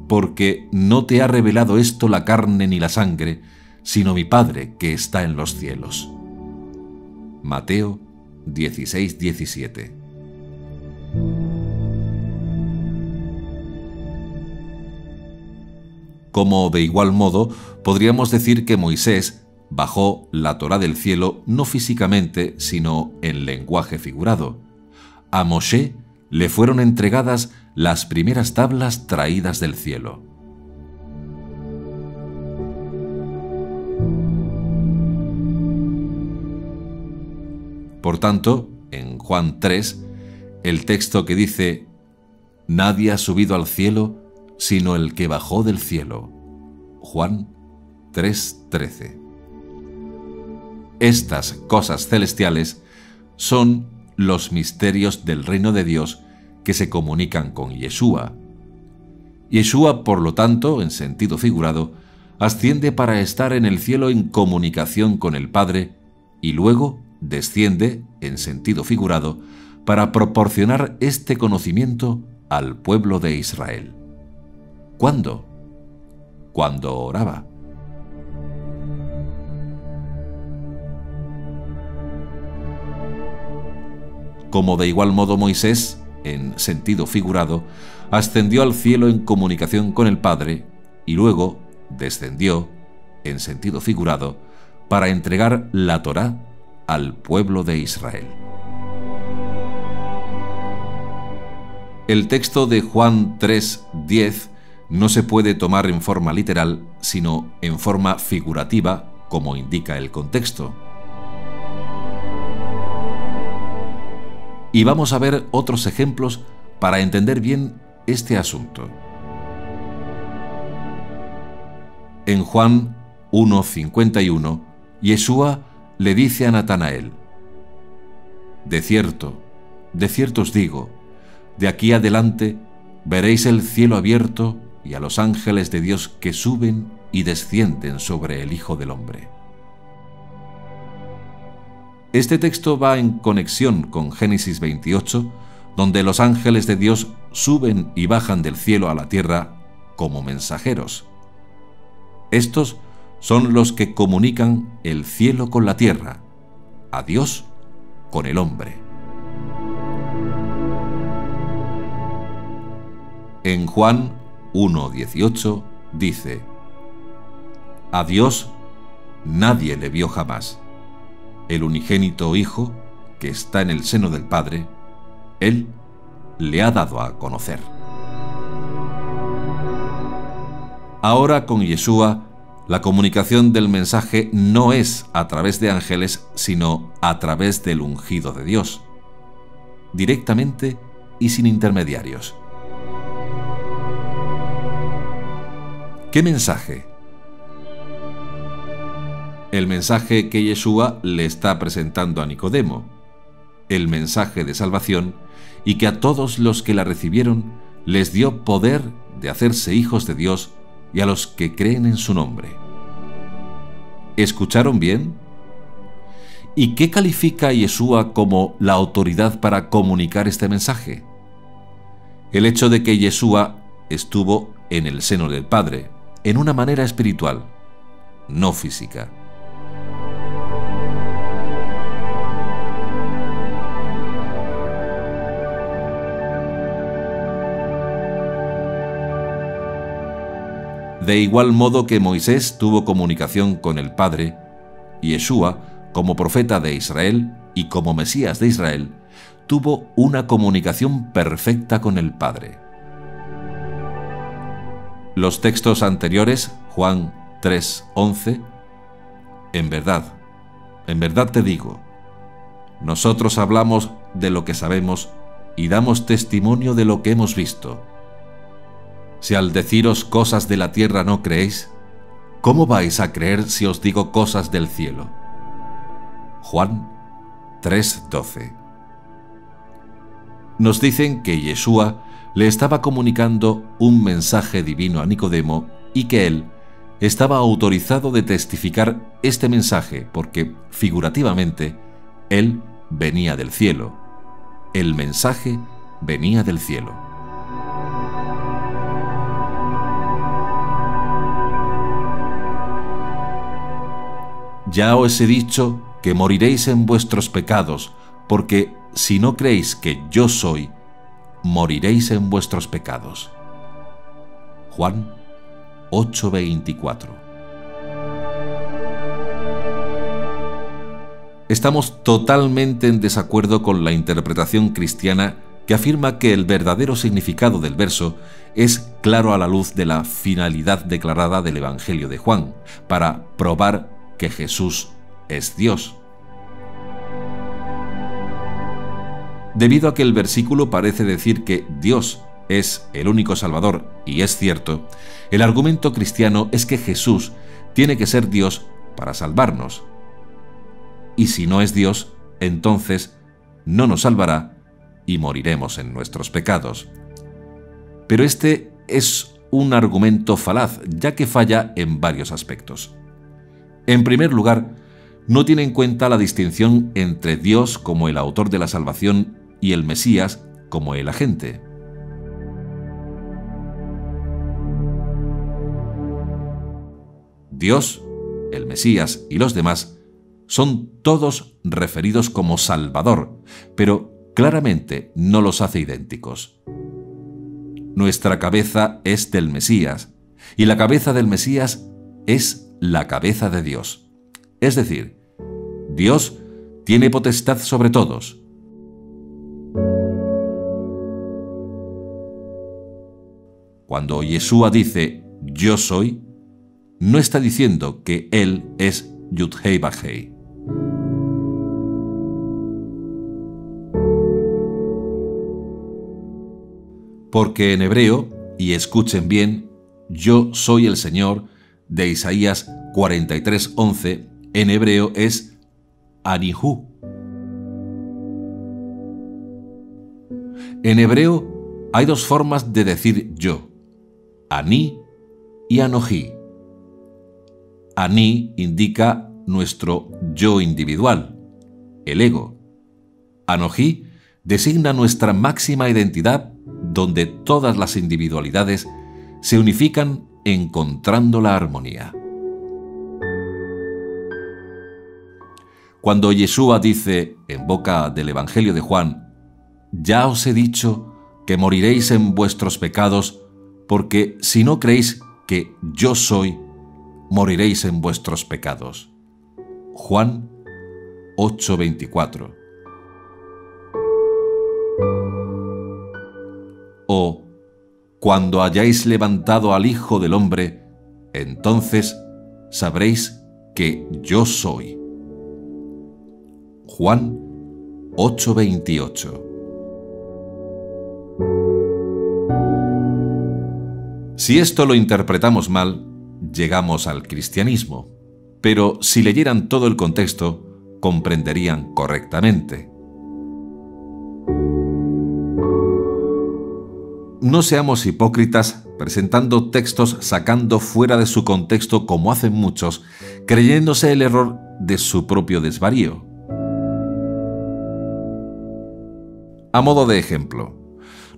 porque no te ha revelado esto la carne ni la sangre, sino mi Padre que está en los cielos. Mateo 16:17. Como de igual modo, podríamos decir que Moisés bajó la Torá del cielo no físicamente, sino en lenguaje figurado. A Moshe le fueron entregadas las primeras tablas traídas del cielo. Por tanto, en Juan 3, el texto que dice: nadie ha subido al cielo sino el que bajó del cielo. Juan 3:13. Estas cosas celestiales son los misterios del reino de Dios que se comunican con Yeshua. Yeshua, por lo tanto, en sentido figurado, asciende para estar en el cielo en comunicación con el Padre y luego desciende, en sentido figurado, para proporcionar este conocimiento al pueblo de Israel. ¿Cuándo? Cuando oraba. Como de igual modo Moisés, en sentido figurado, ascendió al cielo en comunicación con el Padre y luego descendió, en sentido figurado, para entregar la Torá al pueblo de Israel. El texto de Juan 3:10 no se puede tomar en forma literal, sino en forma figurativa, como indica el contexto. Y vamos a ver otros ejemplos para entender bien este asunto. En Juan 1:51, Yeshua le dice a Natanael: de cierto os digo, de aquí adelante veréis el cielo abierto y a los ángeles de Dios que suben y descienden sobre el Hijo del Hombre. Este texto va en conexión con Génesis 28, donde los ángeles de Dios suben y bajan del cielo a la tierra como mensajeros. Estos son los que comunican el cielo con la tierra, a Dios con el hombre. En Juan 1:18 dice: a Dios nadie le vio jamás. El unigénito Hijo, que está en el seno del Padre, Él le ha dado a conocer. Ahora con Yeshua, la comunicación del mensaje no es a través de ángeles, sino a través del ungido de Dios, directamente y sin intermediarios. ¿Qué mensaje? El mensaje que Yeshua le está presentando a Nicodemo, el mensaje de salvación, y que a todos los que la recibieron les dio poder de hacerse hijos de Dios y a los que creen en su nombre. ¿Escucharon bien? ¿Y qué califica a Yeshua como la autoridad para comunicar este mensaje? El hecho de que Yeshua estuvo en el seno del Padre, en una manera espiritual, no física. De igual modo que Moisés tuvo comunicación con el Padre, Yeshua, como profeta de Israel y como Mesías de Israel, tuvo una comunicación perfecta con el Padre. Los textos anteriores, Juan 3:11, en verdad te digo, nosotros hablamos de lo que sabemos y damos testimonio de lo que hemos visto. Si al deciros cosas de la tierra no creéis, ¿cómo vais a creer si os digo cosas del cielo? Juan 3:12. Nos dicen que Yeshua le estaba comunicando un mensaje divino a Nicodemo y que él estaba autorizado de testificar este mensaje porque, figurativamente, él venía del cielo. El mensaje venía del cielo. Ya os he dicho que moriréis en vuestros pecados, porque si no creéis que yo soy, moriréis en vuestros pecados. Juan 8:24. Estamos totalmente en desacuerdo con la interpretación cristiana que afirma que el verdadero significado del verso es claro a la luz de la finalidad declarada del Evangelio de Juan, para probar que Jesús es Dios. Debido a que el versículo parece decir que Dios es el único Salvador, y es cierto, el argumento cristiano es que Jesús tiene que ser Dios para salvarnos. Y si no es Dios, entonces no nos salvará y moriremos en nuestros pecados. Pero este es un argumento falaz, ya que falla en varios aspectos. En primer lugar, no tiene en cuenta la distinción entre Dios como el autor de la salvación y el Mesías como el agente. Dios, el Mesías y los demás son todos referidos como Salvador, pero claramente no los hace idénticos. Nuestra cabeza es del Mesías, y la cabeza del Mesías es la cabeza de Dios. Es decir, Dios tiene potestad sobre todos. Cuando Yeshua dice «Yo soy», no está diciendo que Él es Yud-Hei Vah-Hei. Porque en hebreo, y escuchen bien, «Yo soy el Señor» de Isaías 43:11, en hebreo es Anihu. En hebreo hay dos formas de decir yo, Ani y Anoji. Ani indica nuestro yo individual el ego. Anohí designa nuestra máxima identidad, donde todas las individualidades se unifican encontrando la armonía. Cuando Yeshua dice en boca del Evangelio de Juan: «Ya os he dicho que moriréis en vuestros pecados, porque si no creéis que yo soy, moriréis en vuestros pecados». Juan 8:24. O: «Cuando hayáis levantado al Hijo del Hombre, entonces sabréis que yo soy». Juan 8:28. Si esto lo interpretamos mal, llegamos al cristianismo, pero si leyeran todo el contexto, comprenderían correctamente. No seamos hipócritas presentando textos sacando fuera de su contexto como hacen muchos, creyéndose el error de su propio desvarío. A modo de ejemplo,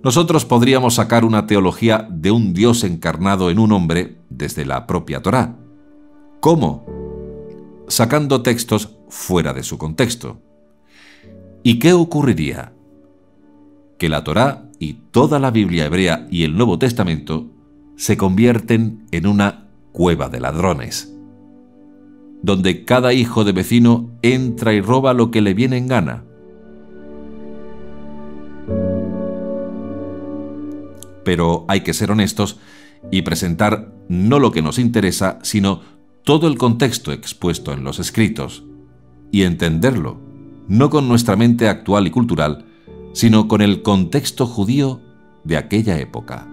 nosotros podríamos sacar una teología de un Dios encarnado en un hombre desde la propia Torá. ¿Cómo? Sacando textos fuera de su contexto. ¿Y qué ocurriría? Que la Torá y toda la Biblia hebrea y el Nuevo Testamento se convierten en una cueva de ladrones, donde cada hijo de vecino entra y roba lo que le viene en gana. Pero hay que ser honestos y presentar no lo que nos interesa, sino todo el contexto expuesto en los escritos, y entenderlo, no con nuestra mente actual y cultural, sino con el contexto judío de aquella época.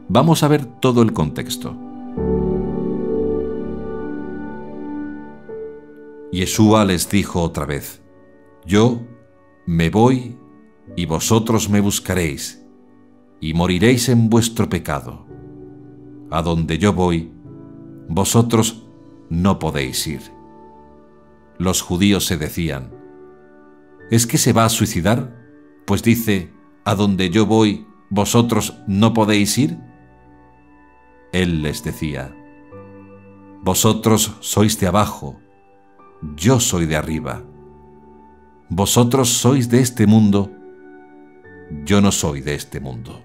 Vamos a ver todo el contexto. Yeshua les dijo otra vez: «Yo me voy y vosotros me buscaréis, y moriréis en vuestro pecado. A donde yo voy, vosotros no podéis ir». Los judíos se decían: ¿es que se va a suicidar? Pues dice: «A donde yo voy, vosotros no podéis ir». Él les decía: «Vosotros sois de abajo, yo soy de arriba. Vosotros sois de este mundo, yo no soy de este mundo.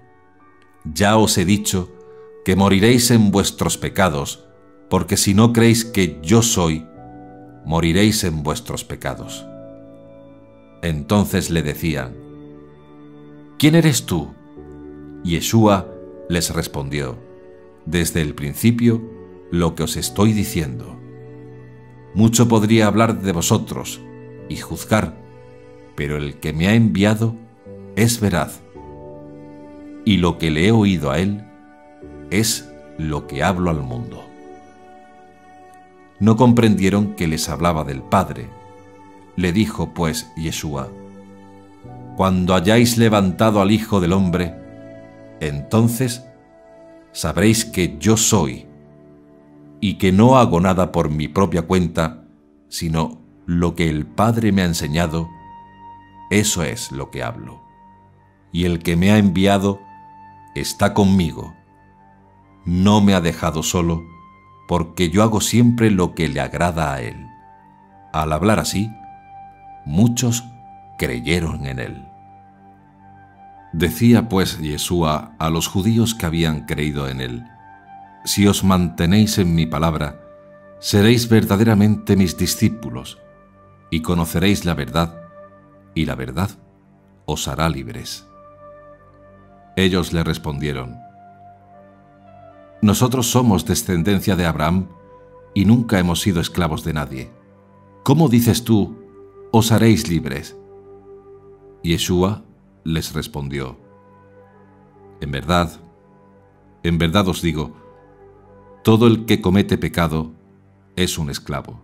Ya os he dicho que moriréis en vuestros pecados, porque si no creéis que yo soy, moriréis en vuestros pecados». Entonces le decían: «¿Quién eres tú?». Yeshua les respondió: «Desde el principio, lo que os estoy diciendo. Mucho podría hablar de vosotros y juzgar, pero el que me ha enviado es veraz, y lo que le he oído a él es lo que hablo al mundo». No comprendieron que les hablaba del Padre. Le dijo pues Yeshua: «Cuando hayáis levantado al Hijo del Hombre, entonces sabréis que yo soy, y que no hago nada por mi propia cuenta, sino lo que el Padre me ha enseñado, eso es lo que hablo. Y el que me ha enviado está conmigo. No me ha dejado solo, porque yo hago siempre lo que le agrada a él». Al hablar así, muchos creyeron en él. Decía pues Yeshua a los judíos que habían creído en él: «Si os mantenéis en mi palabra, seréis verdaderamente mis discípulos, y conoceréis la verdad, y la verdad os hará libres». Ellos le respondieron: «Nosotros somos descendencia de Abraham, y nunca hemos sido esclavos de nadie. ¿Cómo dices tú, os haréis libres?» Yeshua les respondió: en verdad os digo, todo el que comete pecado es un esclavo,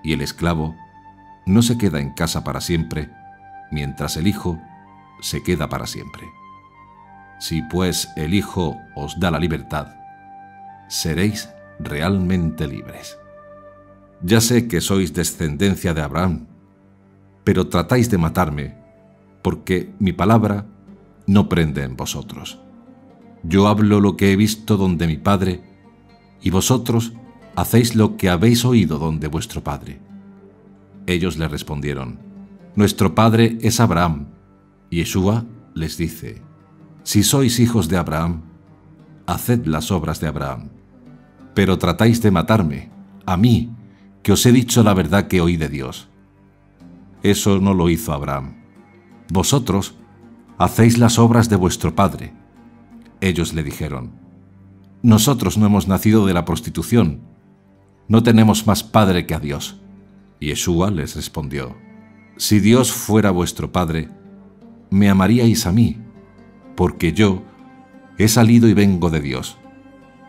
y el esclavo no se queda en casa para siempre, mientras el Hijo se queda para siempre». Si pues el Hijo os da la libertad, seréis realmente libres. Ya sé que sois descendencia de Abraham, pero tratáis de matarme, porque mi palabra no prende en vosotros. Yo hablo lo que he visto donde mi padre, y vosotros hacéis lo que habéis oído donde vuestro padre. Ellos le respondieron: Nuestro padre es Abraham. Y Yeshua les dice: Si sois hijos de Abraham, haced las obras de Abraham. Pero tratáis de matarme, a mí, que os he dicho la verdad que oí de Dios. Eso no lo hizo Abraham. Vosotros hacéis las obras de vuestro padre. Ellos le dijeron: Nosotros no hemos nacido de la prostitución. No tenemos más padre que a Dios. Y Yeshua les respondió: Si Dios fuera vuestro padre, me amaríais a mí, porque yo he salido y vengo de Dios.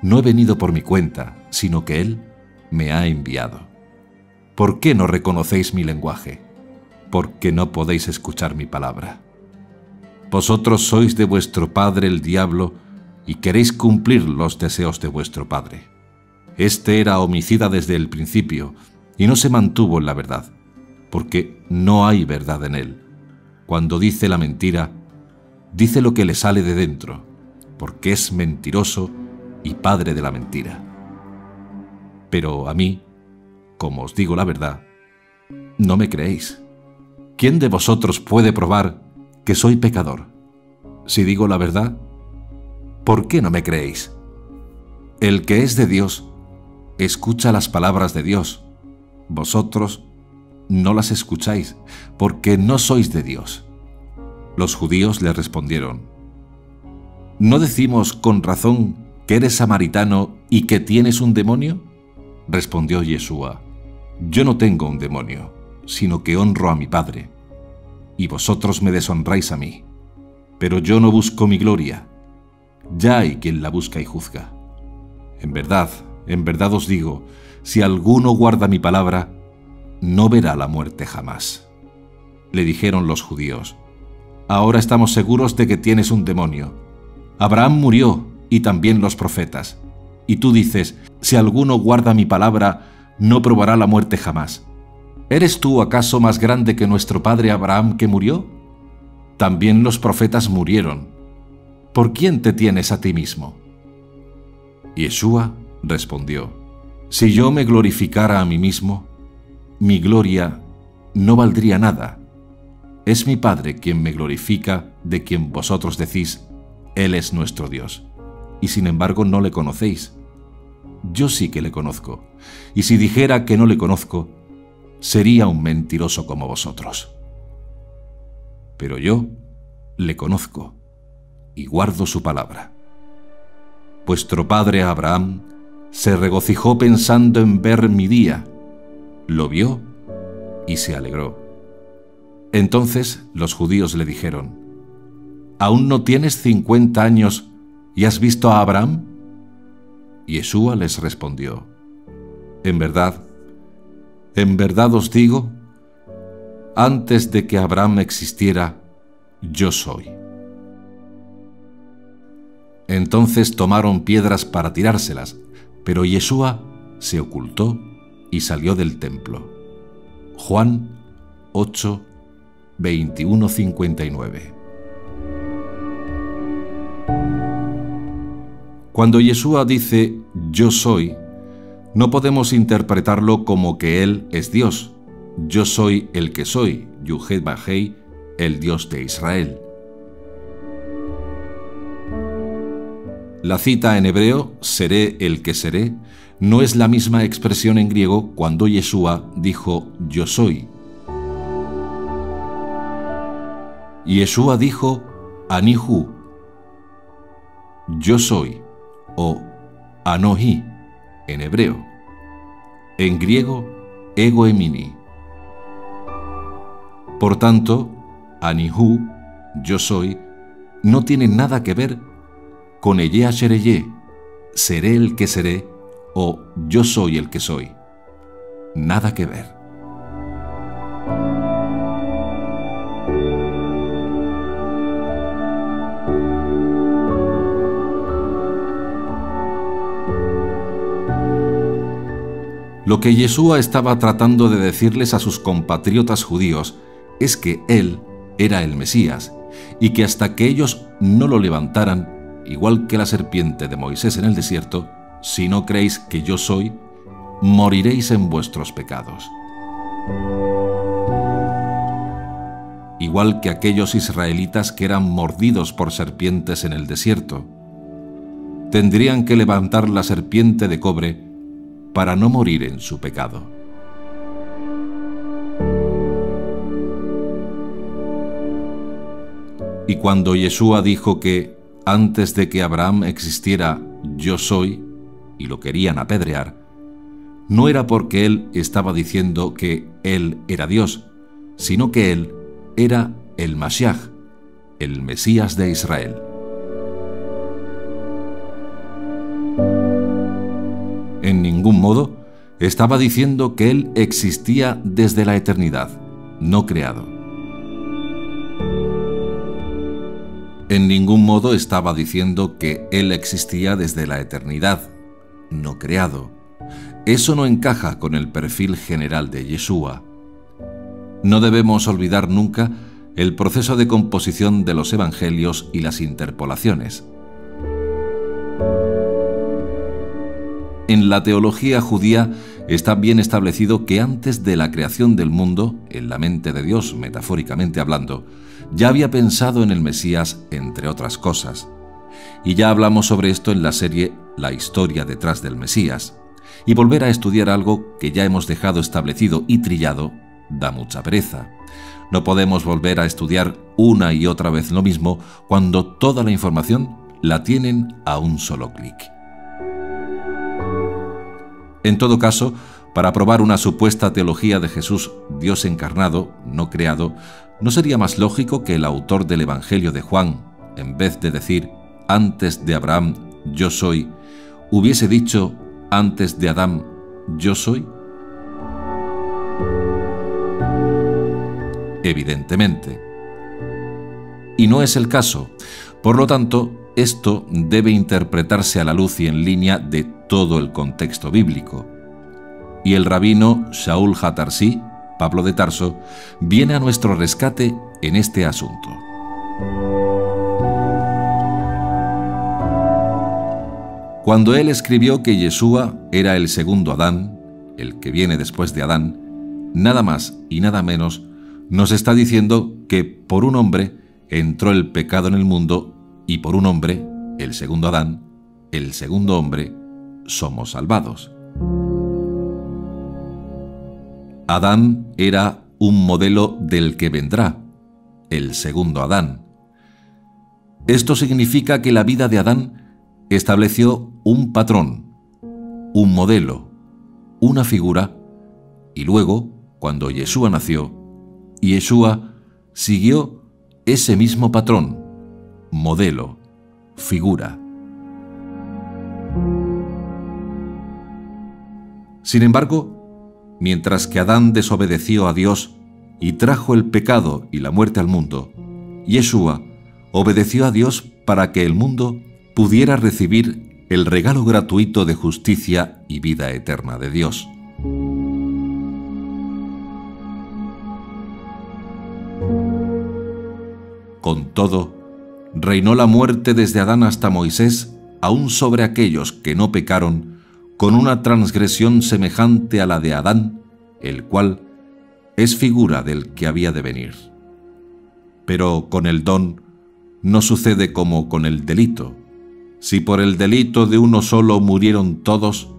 No he venido por mi cuenta, sino que Él me ha enviado. ¿Por qué no reconocéis mi lenguaje? Porque no podéis escuchar mi palabra. Vosotros sois de vuestro padre el diablo y queréis cumplir los deseos de vuestro padre. Este era homicida desde el principio y no se mantuvo en la verdad, porque no hay verdad en él. Cuando dice la mentira, dice lo que le sale de dentro, porque es mentiroso y padre de la mentira. Pero a mí, como os digo la verdad, no me creéis. ¿Quién de vosotros puede probar que soy pecador? Si digo la verdad, ¿por qué no me creéis? El que es de Dios, escucha las palabras de Dios. Vosotros no las escucháis, porque no sois de Dios. Los judíos le respondieron: ¿No decimos con razón que eres samaritano y que tienes un demonio? Respondió Yeshua: Yo no tengo un demonio, sino que honro a mi Padre, y vosotros me deshonráis a mí. Pero yo no busco mi gloria. Ya hay quien la busca y juzga. En verdad os digo, si alguno guarda mi palabra, no verá la muerte jamás. Le dijeron los judíos: Ahora estamos seguros de que tienes un demonio. Abraham murió, y también los profetas. Y tú dices: si alguno guarda mi palabra, no probará la muerte jamás. ¿Eres tú acaso más grande que nuestro padre Abraham, que murió? También los profetas murieron. ¿Por quién te tienes a ti mismo? Yeshua respondió: Si yo me glorificara a mí mismo, mi gloria no valdría nada. Es mi Padre quien me glorifica, de quien vosotros decís: Él es nuestro Dios. Y sin embargo no le conocéis. Yo sí que le conozco, y si dijera que no le conozco, sería un mentiroso como vosotros. Pero yo le conozco, y guardo su palabra. Vuestro padre Abraham se regocijó pensando en ver mi día. Lo vio y se alegró. Entonces los judíos le dijeron: ¿Aún no tienes 50 años y has visto a Abraham? Y Yeshua les respondió: en verdad os digo, antes de que Abraham existiera, yo soy. Entonces tomaron piedras para tirárselas, pero Yeshua se ocultó y salió del templo. Juan 8, 21-59. Cuando Yeshua dice «yo soy», no podemos interpretarlo como que Él es Dios. Yo soy el que soy, Yuhed Bajei, el Dios de Israel. La cita en hebreo, seré el que seré, no es la misma expresión en griego cuando Yeshua dijo yo soy. Yeshua dijo Anihu, yo soy, o Anohi en hebreo. En griego, ego emini. Por tanto, Anihu, yo soy, no tiene nada que ver con Eye Ashereye, seré el que seré, o yo soy el que soy. Nada que ver. Lo que Yeshua estaba tratando de decirles a sus compatriotas judíos es que Él era el Mesías y que hasta que ellos no lo levantaran, igual que la serpiente de Moisés en el desierto, si no creéis que yo soy, moriréis en vuestros pecados. Igual que aquellos israelitas que eran mordidos por serpientes en el desierto, tendrían que levantar la serpiente de cobre para no morir en su pecado. Y cuando Yeshua dijo que antes de que Abraham existiera, yo soy, y lo querían apedrear, no era porque él estaba diciendo que él era Dios, sino que él era el Mashiach, el Mesías de Israel. En ningún modo estaba diciendo que él existía desde la eternidad, no creado. En ningún modo estaba diciendo que él existía desde la eternidad, no creado. Eso no encaja con el perfil general de Yeshua. No debemos olvidar nunca el proceso de composición de los evangelios y las interpolaciones. En la teología judía está bien establecido que antes de la creación del mundo, en la mente de Dios, metafóricamente hablando, ya había pensado en el Mesías, entre otras cosas. Y ya hablamos sobre esto en la serie La historia detrás del Mesías. Y volver a estudiar algo que ya hemos dejado establecido y trillado da mucha pereza. No podemos volver a estudiar una y otra vez lo mismo cuando toda la información la tienen a un solo clic. En todo caso, para probar una supuesta teología de Jesús, Dios encarnado, no creado, ¿no sería más lógico que el autor del Evangelio de Juan, en vez de decir antes de Abraham, yo soy, hubiese dicho antes de Adán, yo soy? Evidentemente. Y no es el caso. Por lo tanto, esto debe interpretarse a la luz y en línea de todo el contexto bíblico. Y el rabino Shaul HaTarsi, Pablo de Tarso, viene a nuestro rescate en este asunto. Cuando él escribió que Yeshua era el segundo Adán, el que viene después de Adán, nada más y nada menos nos está diciendo que por un hombre entró el pecado en el mundo y por un hombre, el segundo Adán, el segundo hombre, somos salvados. Adán era un modelo del que vendrá, el segundo Adán. Esto significa que la vida de Adán estableció un patrón, un modelo, una figura, y luego, cuando Yeshua nació, Yeshua siguió ese mismo patrón, modelo, figura. Sin embargo, mientras que Adán desobedeció a Dios y trajo el pecado y la muerte al mundo, Yeshua obedeció a Dios para que el mundo pudiera recibir el regalo gratuito de justicia y vida eterna de Dios. Con todo, reinó la muerte desde Adán hasta Moisés, aún sobre aquellos que no pecaron, con una transgresión semejante a la de Adán, el cual es figura del que había de venir. Pero con el don no sucede como con el delito. Si por el delito de uno solo murieron todos,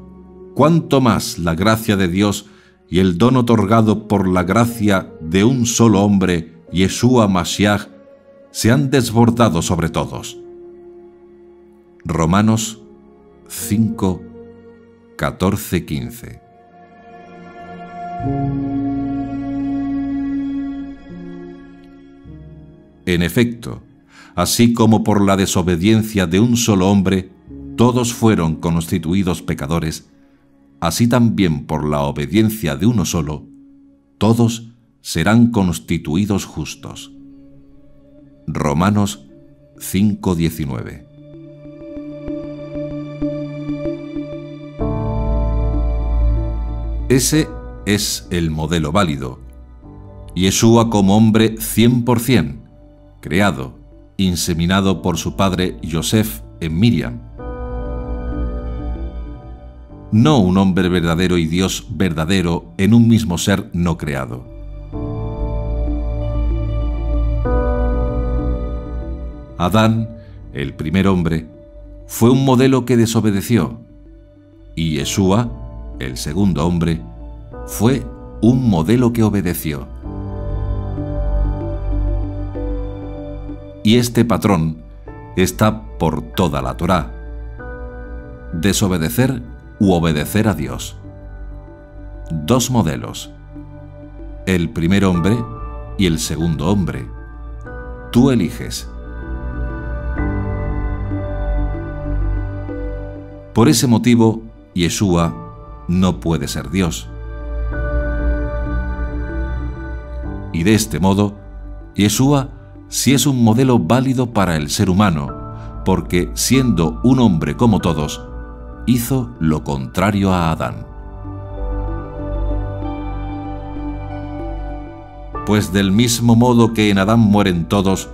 ¿cuánto más la gracia de Dios y el don otorgado por la gracia de un solo hombre, Yeshua Mashiach, se han desbordado sobre todos? Romanos 5, 14, 15. En efecto, así como por la desobediencia de un solo hombre todos fueron constituidos pecadores, así también por la obediencia de uno solo, todos serán constituidos justos. Romanos 5:19. Ese es el modelo válido. Yeshua como hombre 100%, creado, inseminado por su padre Yosef en Miriam. No un hombre verdadero y Dios verdadero en un mismo ser no creado. Adán, el primer hombre, fue un modelo que desobedeció, y Yeshua, el segundo hombre, fue un modelo que obedeció. Y este patrón está por toda la Torá: desobedecer u obedecer a Dios. Dos modelos, el primer hombre y el segundo hombre. Tú eliges. Por ese motivo, Yeshua no puede ser Dios. Y de este modo, Yeshua sí es un modelo válido para el ser humano, porque siendo un hombre como todos, hizo lo contrario a Adán. Pues del mismo modo que en Adán mueren todos,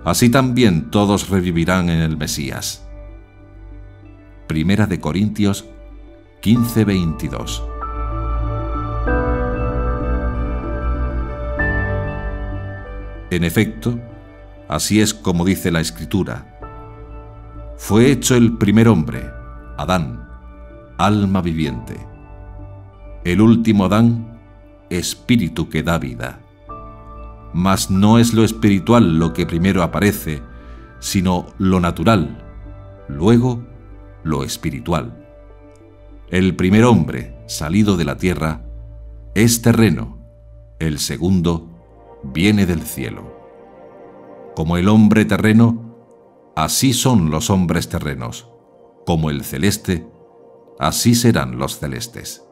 así también todos revivirán en el Mesías. Primera de Corintios 15:22. En efecto, así es como dice la Escritura: fue hecho el primer hombre, Adán, alma viviente. El último Adán, espíritu que da vida. Mas no es lo espiritual lo que primero aparece, sino lo natural, luego lo espiritual. El primer hombre, salido de la tierra, es terreno, el segundo viene del cielo. Como el hombre terreno, así son los hombres terrenos. Como el celeste, así serán los celestes.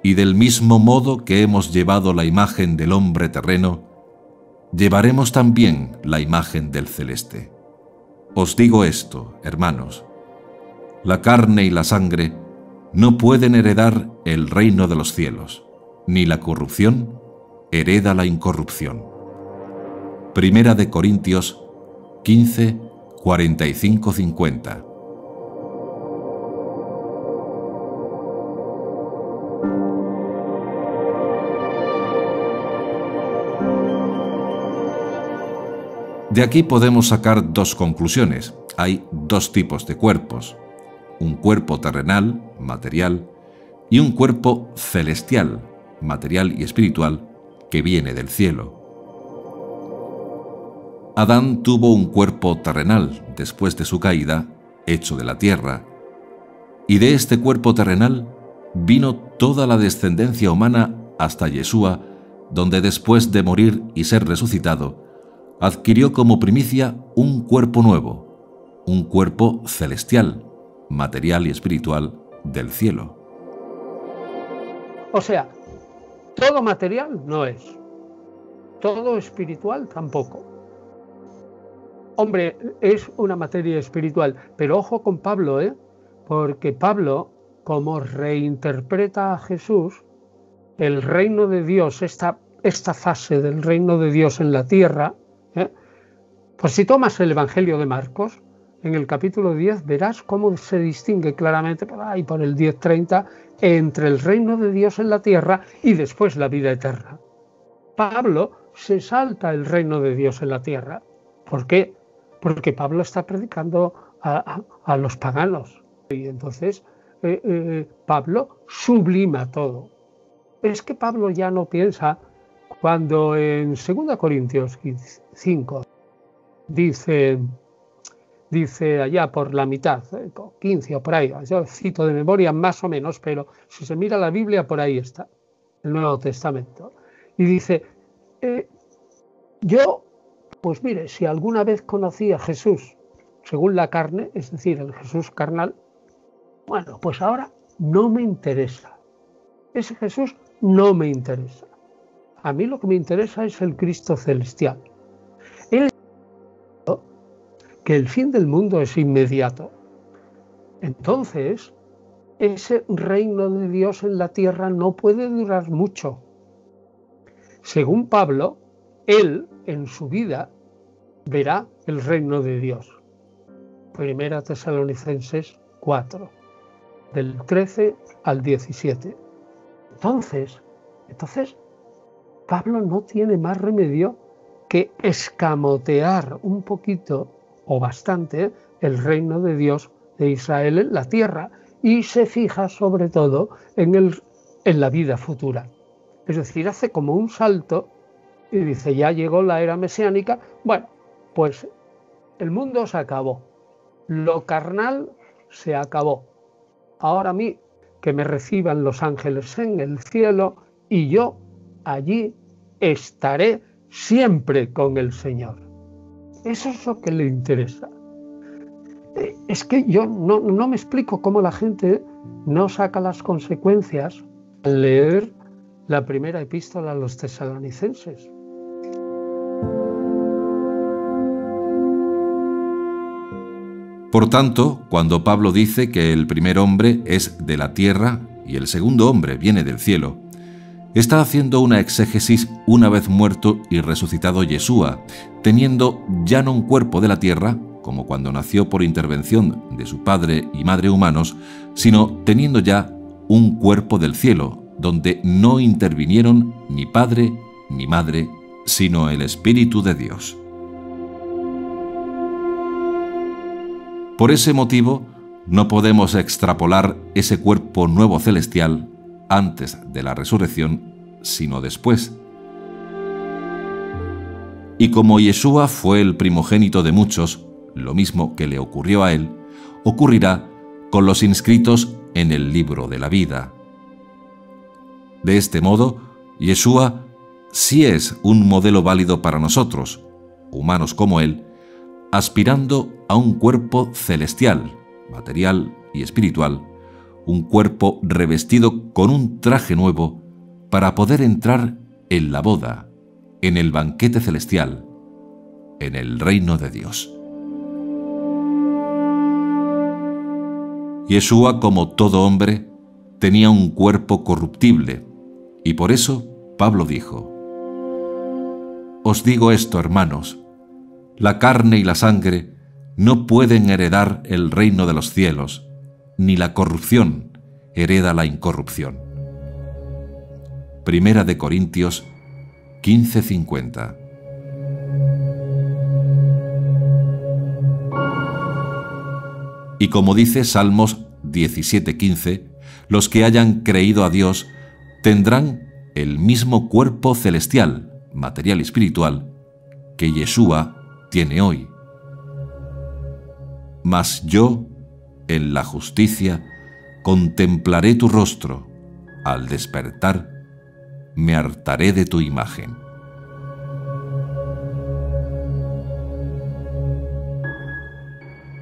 Y del mismo modo que hemos llevado la imagen del hombre terreno, llevaremos también la imagen del celeste. Os digo esto, hermanos: la carne y la sangre no pueden heredar el reino de los cielos, ni la corrupción hereda la incorrupción. Primera de Corintios 15, 45-50. De aquí podemos sacar dos conclusiones. Hay dos tipos de cuerpos: un cuerpo terrenal, material, y un cuerpo celestial, material y espiritual, que viene del cielo. Adán tuvo un cuerpo terrenal después de su caída, hecho de la tierra, y de este cuerpo terrenal vino toda la descendencia humana hasta Yeshua, donde después de morir y ser resucitado, adquirió como primicia un cuerpo nuevo, un cuerpo celestial, material y espiritual del cielo. O sea, todo material no es, todo espiritual tampoco. Hombre, es una materia espiritual, pero ojo con Pablo, porque Pablo, como reinterpreta a Jesús, el reino de Dios, esta fase del reino de Dios en la tierra, pues si tomas el Evangelio de Marcos, en el capítulo 10 verás cómo se distingue claramente por ahí, por el 10:30, entre el reino de Dios en la tierra y después la vida eterna. Pablo se salta el reino de Dios en la tierra. ¿Por qué? Porque Pablo está predicando a los paganos. Y entonces Pablo sublima todo. Es que Pablo ya no piensa cuando en 2 Corintios 5 dice allá por la mitad, 15 o por ahí, yo cito de memoria más o menos, pero si se mira la Biblia por ahí está, el Nuevo Testamento. Y dice, yo, pues mire, si alguna vez conocí a Jesús según la carne, es decir, el Jesús carnal, bueno, pues ahora no me interesa. Ese Jesús no me interesa. A mí lo que me interesa es el Cristo celestial. Él que el fin del mundo es inmediato. Entonces, ese reino de Dios en la tierra no puede durar mucho. Según Pablo, él en su vida verá el reino de Dios. Primera Tesalonicenses 4, del 13 al 17. Entonces, Pablo no tiene más remedio que escamotear un poquito o bastante el reino de Dios de Israel en la tierra y se fija sobre todo en la vida futura. Es decir, hace como un salto y dice, ya llegó la era mesiánica, bueno, pues el mundo se acabó, lo carnal se acabó. Ahora a mí que me reciban los ángeles en el cielo y yo allí estaré siempre con el Señor. Eso es lo que le interesa. Es que yo no me explico cómo la gente no saca las consecuencias al leer la primera epístola a los tesalonicenses. Por tanto, cuando Pablo dice que el primer hombre es de la tierra y el segundo hombre viene del cielo, está haciendo una exégesis una vez muerto y resucitado Yeshua, teniendo ya no un cuerpo de la tierra, como cuando nació por intervención de su padre y madre humanos, sino teniendo ya un cuerpo del cielo, donde no intervinieron ni padre ni madre, sino el Espíritu de Dios. Por ese motivo, no podemos extrapolar ese cuerpo nuevo celestial antes de la resurrección, sino después. Y como Yeshua fue el primogénito de muchos, lo mismo que le ocurrió a él, ocurrirá con los inscritos en el libro de la vida. De este modo, Yeshua sí es un modelo válido para nosotros, humanos como él, aspirando a un cuerpo celestial, material y espiritual, un cuerpo revestido con un traje nuevo para poder entrar en la boda, en el banquete celestial, en el reino de Dios. Yeshua, como todo hombre, tenía un cuerpo corruptible, y por eso Pablo dijo: Os digo esto, hermanos, la carne y la sangre no pueden heredar el reino de los cielos, ni la corrupción hereda la incorrupción. Primera de Corintios 15:50. Y como dice Salmos 17:15, los que hayan creído a Dios tendrán el mismo cuerpo celestial, material y espiritual, que Yeshua tiene hoy. Mas yo, en la justicia, contemplaré tu rostro. Al despertar, me hartaré de tu imagen.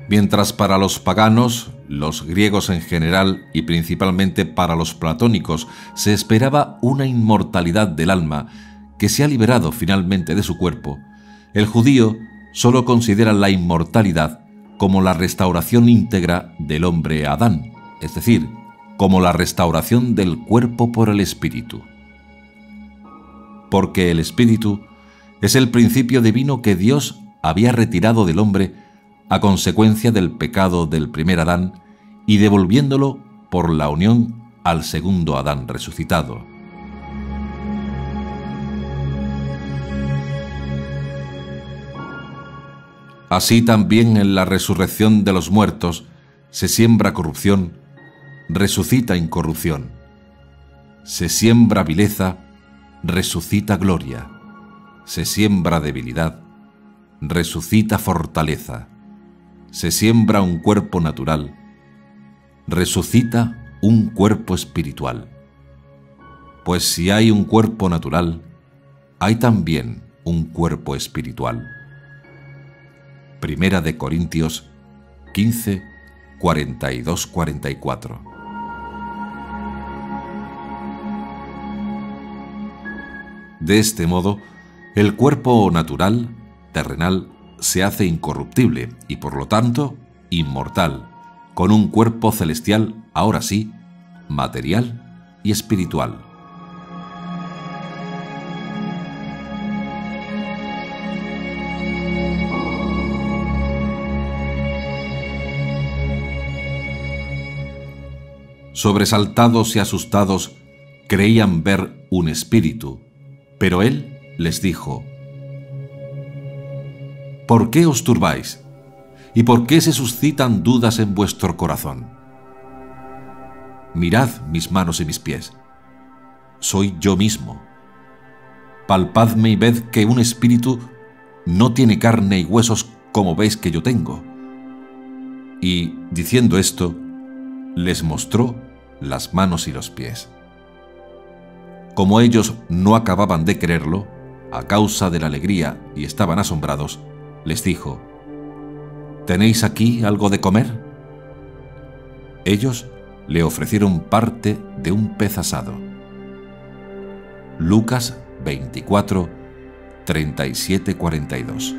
Mientras para los paganos, los griegos en general y principalmente para los platónicos, se esperaba una inmortalidad del alma que se ha liberado finalmente de su cuerpo, el judío solo considera la inmortalidad como la restauración íntegra del hombre Adán, es decir, como la restauración del cuerpo por el espíritu. Porque el espíritu es el principio divino que Dios había retirado del hombre a consecuencia del pecado del primer Adán y devolviéndolo por la unión al segundo Adán resucitado. Así también en la resurrección de los muertos se siembra corrupción, resucita incorrupción. Se siembra vileza, resucita gloria. Se siembra debilidad, resucita fortaleza. Se siembra un cuerpo natural, resucita un cuerpo espiritual. Pues si hay un cuerpo natural, hay también un cuerpo espiritual. Primera de Corintios 15, 42-44. De este modo, el cuerpo natural, terrenal, se hace incorruptible y por lo tanto inmortal, con un cuerpo celestial, ahora sí, material y espiritual. Sobresaltados y asustados, creían ver un espíritu, pero él les dijo: ¿por qué os turbáis? ¿Y por qué se suscitan dudas en vuestro corazón? Mirad mis manos y mis pies. Soy yo mismo. Palpadme y ved que un espíritu no tiene carne y huesos como veis que yo tengo. Y, diciendo esto, les mostró las manos y los pies. Como ellos no acababan de creerlo, a causa de la alegría y estaban asombrados, les dijo: ¿tenéis aquí algo de comer? Ellos le ofrecieron parte de un pez asado. Lucas 24, 37-42.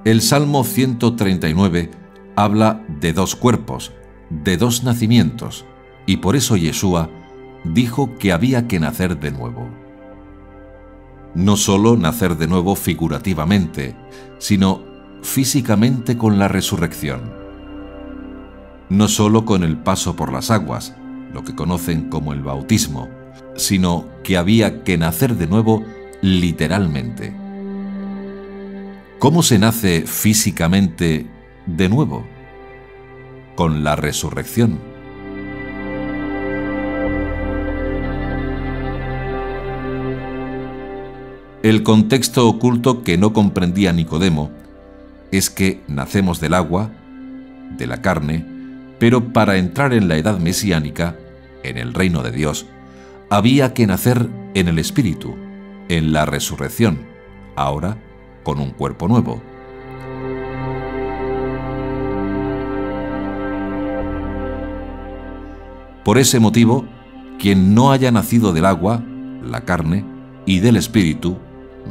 El Salmo 139 habla de dos cuerpos, de dos nacimientos, y por eso Yeshua dijo que había que nacer de nuevo. No solo nacer de nuevo figurativamente, sino físicamente con la resurrección. No solo con el paso por las aguas, lo que conocen como el bautismo, sino que había que nacer de nuevo literalmente. ¿Cómo se nace físicamente de nuevo? Con la resurrección. El contexto oculto que no comprendía Nicodemo es que nacemos del agua, de la carne, pero para entrar en la edad mesiánica, en el reino de Dios, había que nacer en el Espíritu, en la resurrección, ahora con un cuerpo nuevo. Por ese motivo, quien no haya nacido del agua, la carne, y del Espíritu,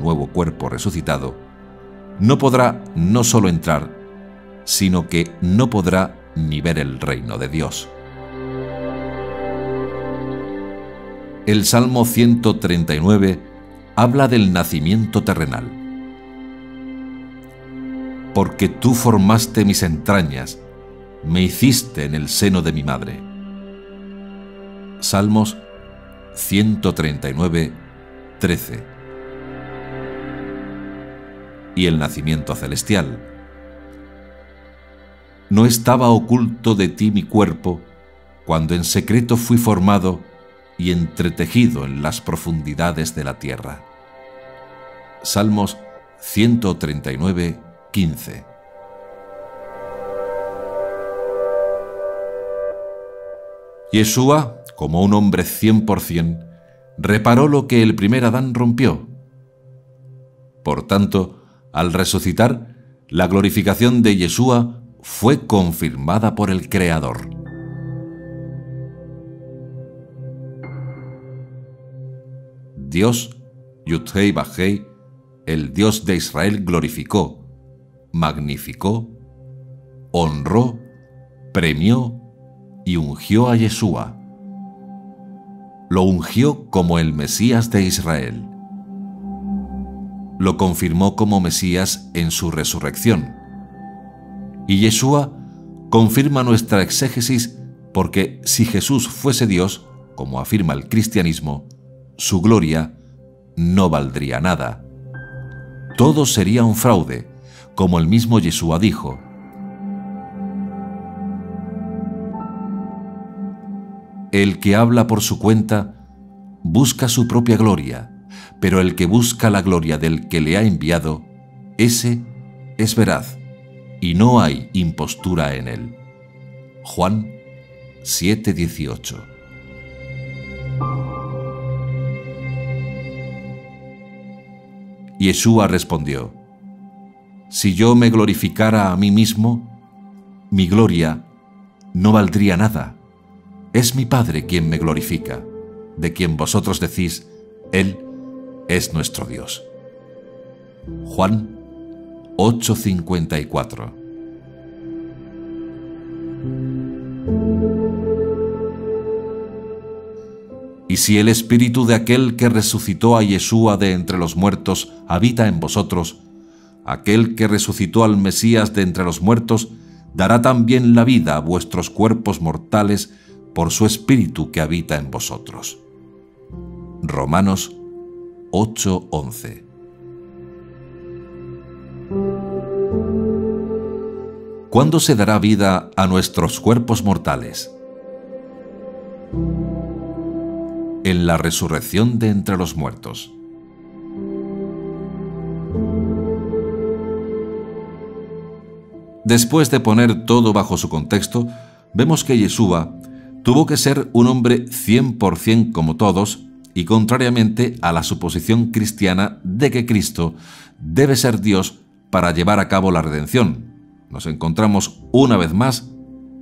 nuevo cuerpo resucitado, no podrá no solo entrar, sino que no podrá ni ver el reino de Dios. El Salmo 139 habla del nacimiento terrenal. Porque tú formaste mis entrañas, me hiciste en el seno de mi madre. Salmos 139, 13. Y el nacimiento celestial. No estaba oculto de ti mi cuerpo, cuando en secreto fui formado y entretejido en las profundidades de la tierra. Salmos 139, 15. Yeshua, como un hombre 100%, reparó lo que el primer Adán rompió. Por tanto, al resucitar, la glorificación de Yeshua fue confirmada por el Creador. Dios, Yud-Hei Vaj-Hei, el Dios de Israel, glorificó, magnificó, honró, premió y ungió a Yeshua. Lo ungió como el Mesías de Israel. Lo confirmó como Mesías en su resurrección. Y Yeshua confirma nuestra exégesis porque si Jesús fuese Dios, como afirma el cristianismo, su gloria no valdría nada. Todo sería un fraude, como el mismo Yeshua dijo. El que habla por su cuenta busca su propia gloria, pero el que busca la gloria del que le ha enviado, ese es veraz, y no hay impostura en él. Juan 7:18. Yeshua respondió: si yo me glorificara a mí mismo, mi gloria no valdría nada. Es mi Padre quien me glorifica, de quien vosotros decís, Él es nuestro Dios. Juan 8:54. Y si el espíritu de aquel que resucitó a Yeshua de entre los muertos habita en vosotros, aquel que resucitó al Mesías de entre los muertos dará también la vida a vuestros cuerpos mortales por su espíritu que habita en vosotros. Romanos 8:11. ¿Cuándo se dará vida a nuestros cuerpos mortales? En la resurrección de entre los muertos. Después de poner todo bajo su contexto, vemos que Yeshua tuvo que ser un hombre 100% como todos, y contrariamente a la suposición cristiana de que Cristo debe ser Dios para llevar a cabo la redención, nos encontramos una vez más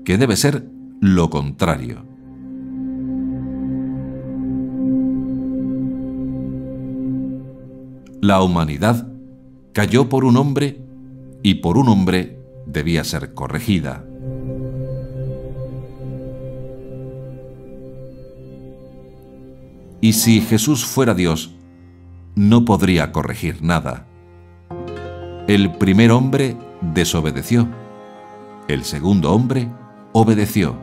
que debe ser lo contrario. La humanidad cayó por un hombre y por un hombre debía ser corregida. Y si Jesús fuera Dios, no podría corregir nada. El primer hombre desobedeció, el segundo hombre obedeció.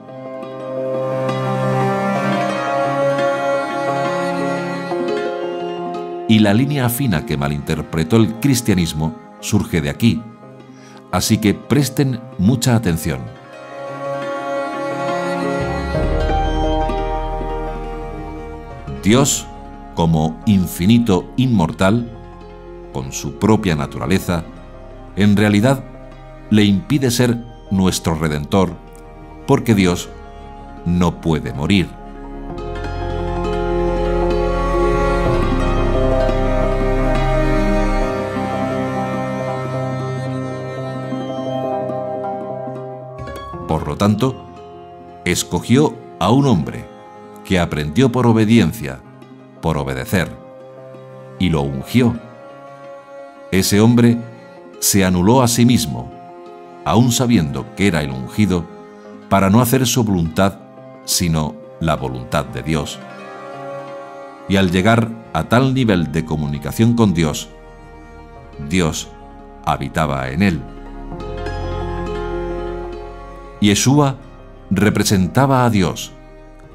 Y la línea fina que malinterpretó el cristianismo surge de aquí. Así que presten mucha atención. Dios, como infinito inmortal, con su propia naturaleza, en realidad le impide ser nuestro Redentor, porque Dios no puede morir. Por lo tanto, escogió a un hombre que aprendió por obediencia, por obedecer, y lo ungió. Ese hombre se anuló a sí mismo, aun sabiendo que era el ungido, para no hacer su voluntad, sino la voluntad de Dios. Y al llegar a tal nivel de comunicación con Dios, Dios habitaba en él. Yeshua representaba a Dios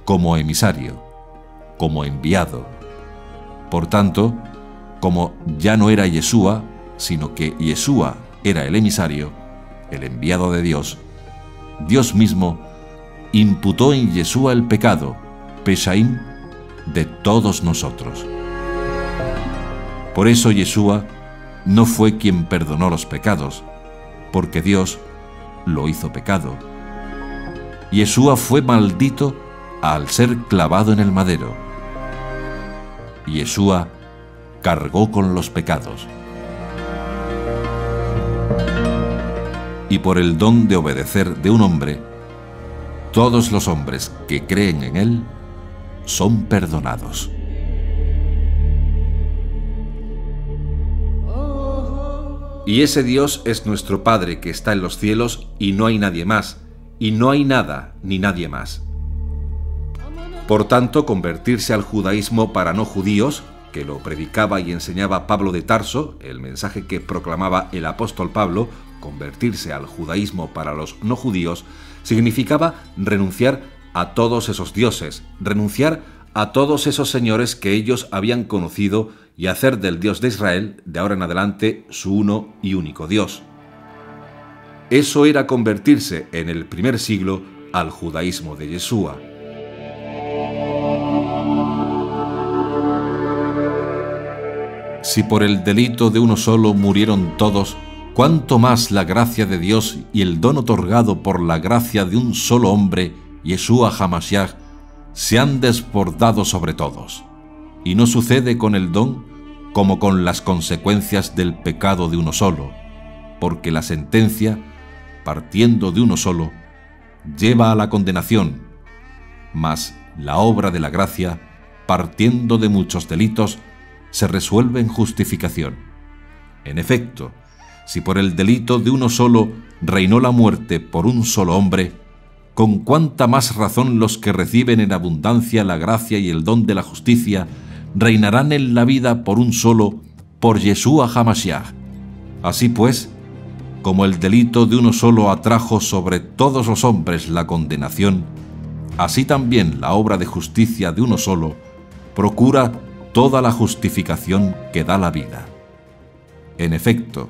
como emisario, como enviado. Por tanto, como ya no era Yeshua, sino que Yeshua era el emisario, el enviado de Dios, Dios mismo imputó en Yeshua el pecado, Peshaim, de todos nosotros. Por eso Yeshua no fue quien perdonó los pecados, porque Dios lo hizo pecado. Yeshua fue maldito al ser clavado en el madero. Yeshua cargó con los pecados. Y por el don de obedecer de un hombre, todos los hombres que creen en él son perdonados. Y ese Dios es nuestro Padre que está en los cielos, y no hay nadie más, y no hay nada ni nadie más. Por tanto, convertirse al judaísmo para no judíos, que lo predicaba y enseñaba Pablo de Tarso, el mensaje que proclamaba el apóstol Pablo, convertirse al judaísmo para los no judíos, significaba renunciar a todos esos dioses, renunciar a todos esos señores que ellos habían conocido y hacer del Dios de Israel, de ahora en adelante, su uno y único Dios. Eso era convertirse en el primer siglo al judaísmo de Yeshua. Si por el delito de uno solo murieron todos, ¿cuánto más la gracia de Dios y el don otorgado por la gracia de un solo hombre, Yeshua HaMashiach, se han desbordado sobre todos? Y no sucede con el don como con las consecuencias del pecado de uno solo, porque la sentencia, partiendo de uno solo, lleva a la condenación, mas la obra de la gracia, partiendo de muchos delitos, se resuelve en justificación. En efecto, si por el delito de uno solo reinó la muerte por un solo hombre, con cuánta más razón los que reciben en abundancia la gracia y el don de la justicia reinarán en la vida por un solo, por Yeshua HaMashiach. Así pues, como el delito de uno solo atrajo sobre todos los hombres la condenación, así también la obra de justicia de uno solo procura toda la justificación que da la vida. En efecto,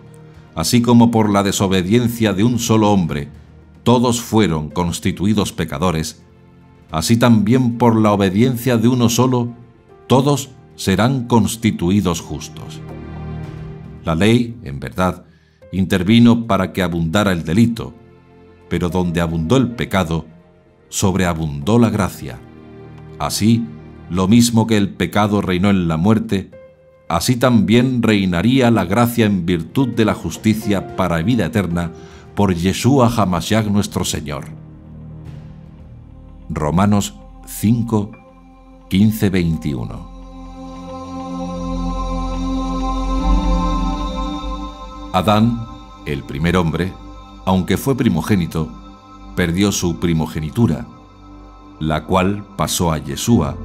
así como por la desobediencia de un solo hombre todos fueron constituidos pecadores, así también por la obediencia de uno solo todos serán constituidos justos. La ley, en verdad, intervino para que abundara el delito, pero donde abundó el pecado, sobreabundó la gracia. Así, lo mismo que el pecado reinó en la muerte, así también reinaría la gracia en virtud de la justicia para vida eterna por Yeshua HaMashiach nuestro Señor. Romanos 5, 15-21. Adán, el primer hombre, aunque fue primogénito, perdió su primogenitura, la cual pasó a Yeshua,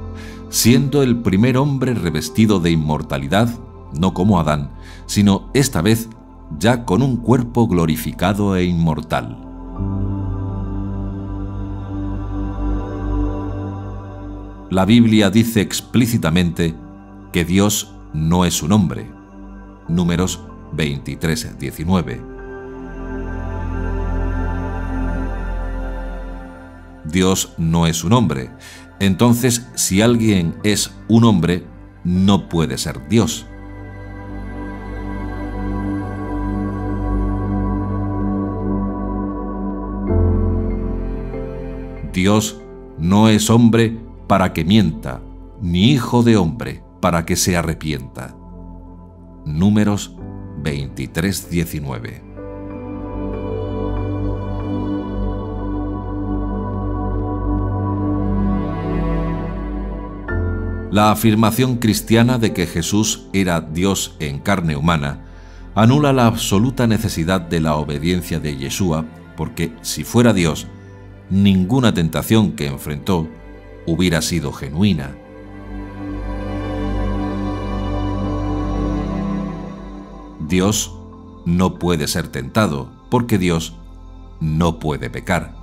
siendo el primer hombre revestido de inmortalidad, no como Adán, sino esta vez ya con un cuerpo glorificado e inmortal. La Biblia dice explícitamente que Dios no es un hombre. Números 23-19. Dios no es un hombre. Entonces, si alguien es un hombre, no puede ser Dios. Dios no es hombre para que mienta, ni hijo de hombre para que se arrepienta. Números 23-19. La afirmación cristiana de que Jesús era Dios en carne humana anula la absoluta necesidad de la obediencia de Yeshua, porque si fuera Dios, ninguna tentación que enfrentó hubiera sido genuina. Dios no puede ser tentado, porque Dios no puede pecar.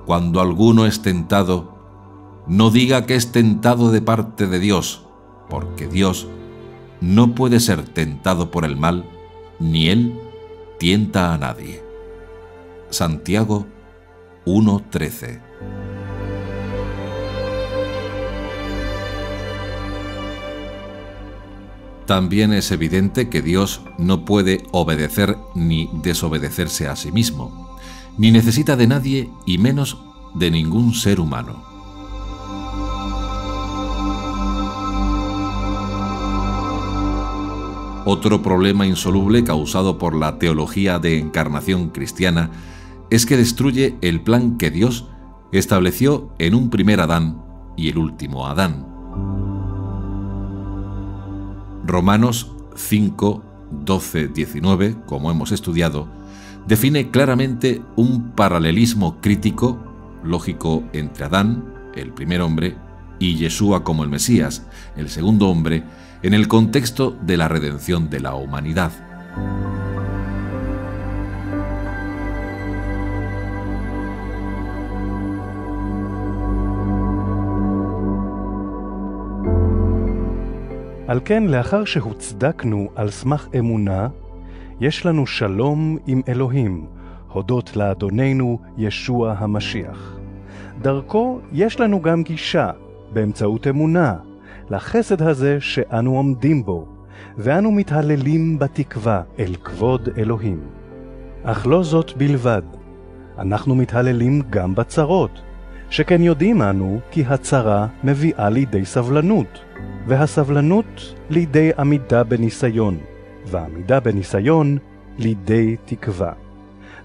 Cuando alguno es tentado, no diga que es tentado de parte de Dios, porque Dios no puede ser tentado por el mal, ni Él tienta a nadie. Santiago 1:13. También es evidente que Dios no puede obedecer ni desobedecerse a sí mismo, ni necesita de nadie y menos de ningún ser humano. Otro problema insoluble causado por la teología de encarnación cristiana es que destruye el plan que Dios estableció en un primer Adán y el último Adán. Romanos 5, 12, 19, como hemos estudiado, define claramente un paralelismo crítico, lógico, entre Adán, el primer hombre, y Yeshua como el Mesías, el segundo hombre, en el contexto de la redención de la humanidad. על כן, לאחר שהוצדקנו על סמך אמונה, יש לנו שלום עם אלוהים, הודות לאדוננו ישוע המשיח. דרכו יש לנו גם גישה, באמצעות אמונה, לחסד הזה שאנו עומדים בו, ואנו מתהללים בתקווה אל כבוד אלוהים. אך לא זאת בלבד, אנחנו מתהללים גם בצרות, שכן יודעים אנו כי הצרה מביאה לידי סבלנות, והסבלנות לידי עמידה בניסיון, והעמידה בניסיון לידי תקווה.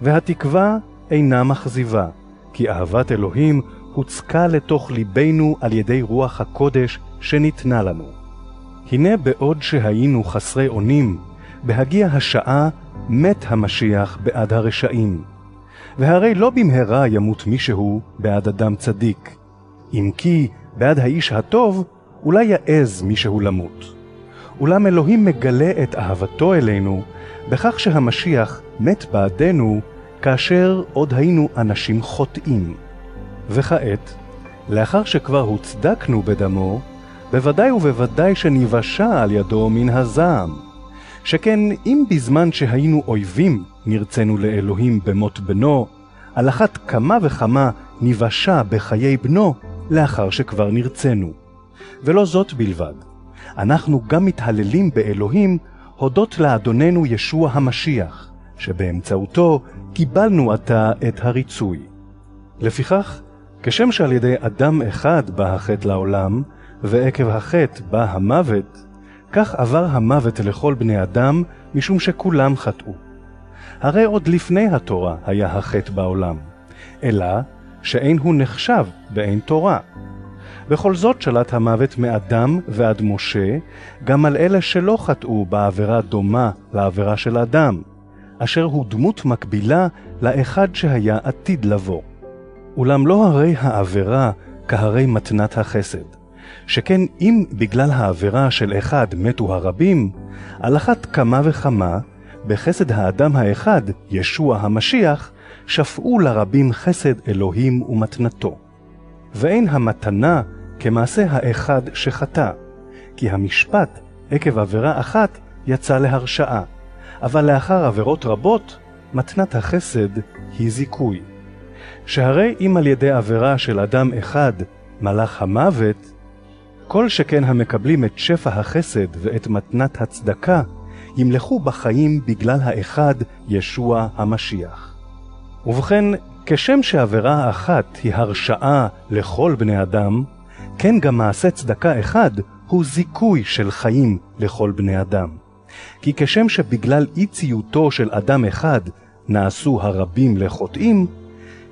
והתקווה אינה מחזיבה, כי אהבת אלוהים הוצקה לתוך ליבנו על ידי רוח הקודש שניתנה לנו. הנה בעוד שהיינו חסרי אונים, בהגיע השעה מת המשיח בעד הרשעים. והרי לא במהרה ימות מישהו בעד אדם צדיק. אם כי בעד האיש הטוב אולי יעז מישהו למות. אולם אלוהים מגלה את אהבתו אלינו בכך שהמשיח מת בעדנו כאשר עוד היינו אנשים חוטאים. וכעת, לאחר שכבר הוצדקנו בדמו, בוודאי ובוודאי שניוושע על ידו מן הזעם. שכן אם בזמן שהיינו אויבים נרצנו לאלוהים במות בנו, על אחת כמה וכמה ניוושע בחיי בנו לאחר שכבר נרצנו. ולא זאת בלבד, אנחנו גם מתהללים באלוהים הודות לאדוננו ישוע המשיח, שבאמצעותו קיבלנו עתה את הריצוי. לפיכך, כשם שעל ידי אדם אחד בא החטא לעולם, ועקב החטא בא המוות, כך עבר המוות לכל בני אדם, משום שכולם חטאו. הרי עוד לפני התורה היה החטא בעולם, אלא שאין הוא נחשב באין תורה. בכל זאת שלט המוות מאדם ועד משה, גם על אלה שלא חטאו בעבירה דומה לעבירה של אדם, אשר הוא דמות מקבילה לאחד שהיה עתיד לבוא. אולם לא הרי העבירה כהרי מתנת החסד, שכן אם בגלל העבירה של אחד מתו הרבים, על אחת כמה וכמה, בחסד האדם האחד, ישוע המשיח, שפעו לרבים חסד אלוהים ומתנתו. ואין המתנה כמעשה האחד שחטא, כי המשפט עקב עבירה אחת יצא להרשעה, אבל לאחר עבירות רבות, מתנת החסד היא זיכוי. שהרי אם על ידי עבירה של אדם אחד מלך המוות, כל שכן המקבלים את שפע החסד ואת מתנת הצדקה, ימלכו בחיים בגלל האחד ישוע המשיח. ובכן, כשם שעבירה אחת היא הרשעה לכל בני אדם, כן גם מעשה צדקה אחד הוא זיכוי של חיים לכל בני אדם. כי כשם שבגלל אי ציותו של אדם אחד נעשו הרבים לחוטאים,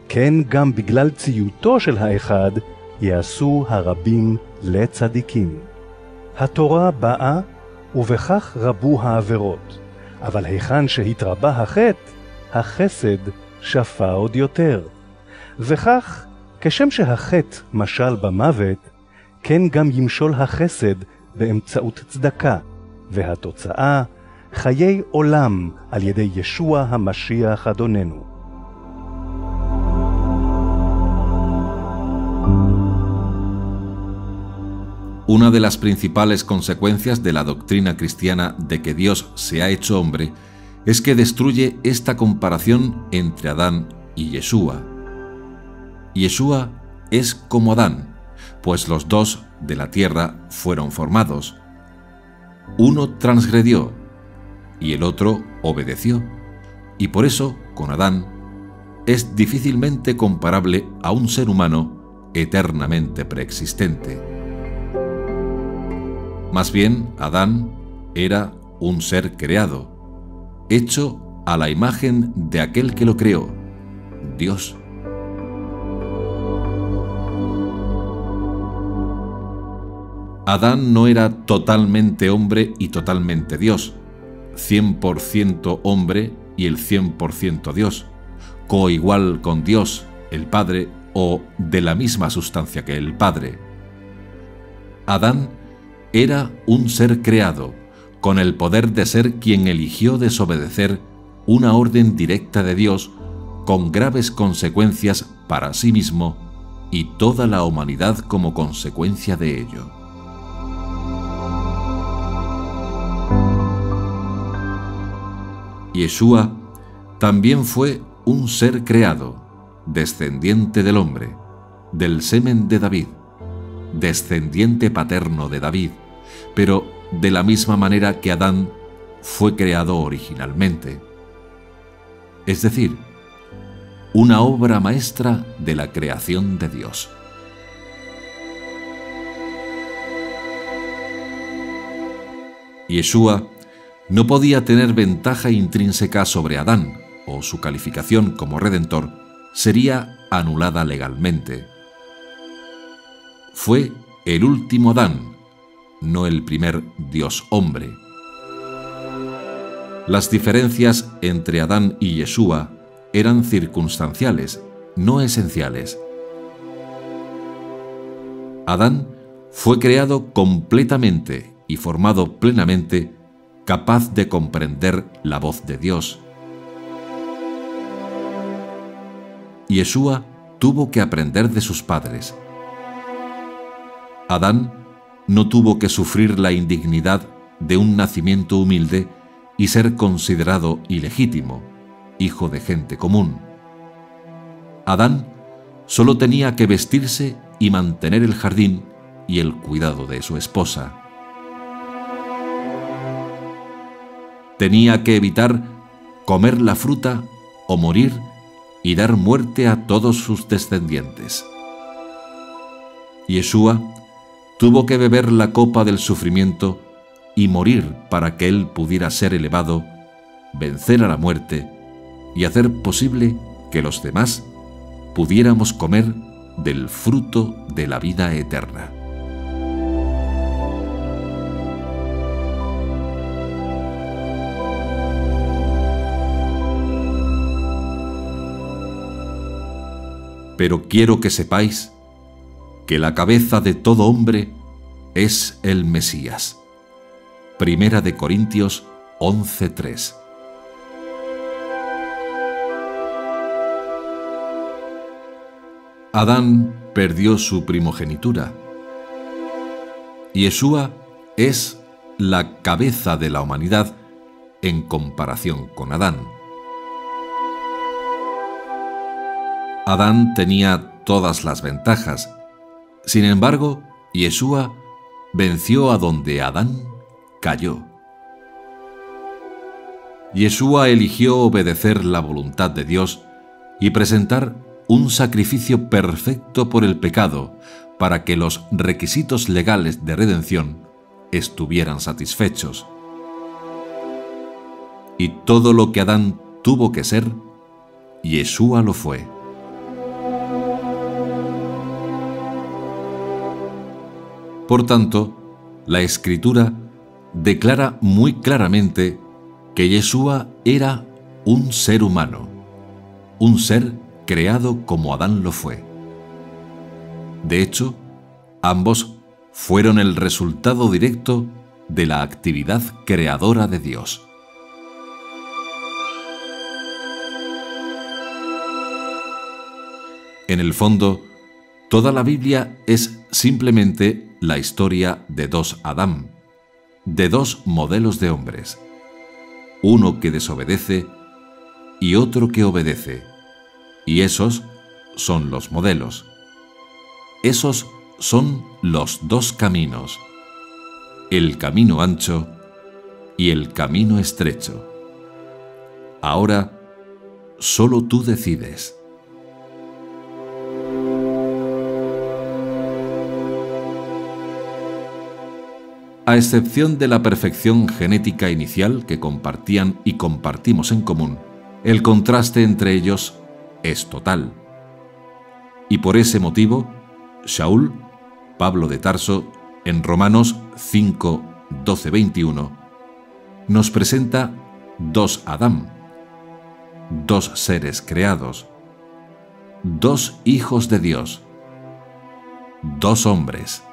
כן גם בגלל ציותו של האחד יעשו הרבים לצדיקים. התורה באה ובכך רבו העבירות, אבל היכן שהתרבה החטא, החסד שפע עוד יותר. וכך, כשם שהחטא משל במוות, כן גם ימשול החסד באמצעות צדקה, והתוצאה, חיי עולם על ידי ישוע המשיח אדוננו. Una de las principales consecuencias de la doctrina cristiana de que Dios se ha hecho hombre es que destruye esta comparación entre Adán y Yeshua. Yeshua es como Adán, pues los dos de la tierra fueron formados. Uno transgredió y el otro obedeció, y por eso, con Adán, es difícilmente comparable a un ser humano eternamente preexistente. Más bien, Adán era un ser creado, hecho a la imagen de aquel que lo creó, Dios. Adán no era totalmente hombre y totalmente Dios, 100% hombre y el 100% Dios, coigual con Dios, el Padre, o de la misma sustancia que el Padre. Adán era un ser creado, con el poder de ser quien eligió desobedecer una orden directa de Dios, con graves consecuencias para sí mismo y toda la humanidad como consecuencia de ello. Yeshua también fue un ser creado, descendiente del hombre, del semen de David, descendiente paterno de David, pero de la misma manera que Adán fue creado originalmente. Es decir, una obra maestra de la creación de Dios. Yeshua no podía tener ventaja intrínseca sobre Adán, o su calificación como redentor sería anulada legalmente. Fue el último Adán, no el primer Dios hombre. Las diferencias entre Adán y Yeshua eran circunstanciales, no esenciales. Adán fue creado completamente y formado plenamente, capaz de comprender la voz de Dios. Yeshua tuvo que aprender de sus padres. Adán no tuvo que sufrir la indignidad de un nacimiento humilde y ser considerado ilegítimo, hijo de gente común. Adán solo tenía que vestirse y mantener el jardín y el cuidado de su esposa. Tenía que evitar comer la fruta o morir y dar muerte a todos sus descendientes. Yeshua tuvo que beber la copa del sufrimiento y morir para que él pudiera ser elevado, vencer a la muerte y hacer posible que los demás pudiéramos comer del fruto de la vida eterna. Pero quiero que sepáis que la cabeza de todo hombre es el Mesías. Primera de Corintios 11:3. Adán perdió su primogenitura. Yeshua es la cabeza de la humanidad en comparación con Adán. Adán tenía todas las ventajas. Sin embargo, Yeshua venció a donde Adán cayó. Yeshua eligió obedecer la voluntad de Dios y presentar un sacrificio perfecto por el pecado para que los requisitos legales de redención estuvieran satisfechos. Y todo lo que Adán tuvo que ser, Yeshua lo fue. Por tanto, la Escritura declara muy claramente que Yeshua era un ser humano, un ser creado como Adán lo fue. De hecho, ambos fueron el resultado directo de la actividad creadora de Dios. En el fondo, toda la Biblia es simplemente la historia de dos Adán, de dos modelos de hombres, uno que desobedece y otro que obedece, y esos son los modelos. Esos son los dos caminos, el camino ancho y el camino estrecho. Ahora, solo tú decides. A excepción de la perfección genética inicial que compartían y compartimos en común, el contraste entre ellos es total. Y por ese motivo, Shaul, Pablo de Tarso, en Romanos 5, 12, 21, nos presenta dos Adán, dos seres creados, dos hijos de Dios, dos hombres,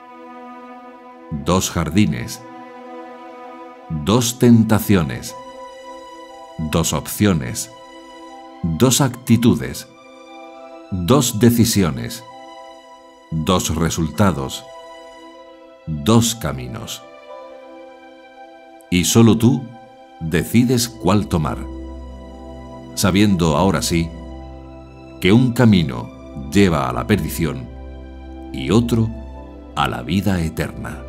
dos jardines, dos tentaciones, dos opciones, dos actitudes, dos decisiones, dos resultados, dos caminos. Y solo tú decides cuál tomar, sabiendo ahora sí que un camino lleva a la perdición y otro a la vida eterna.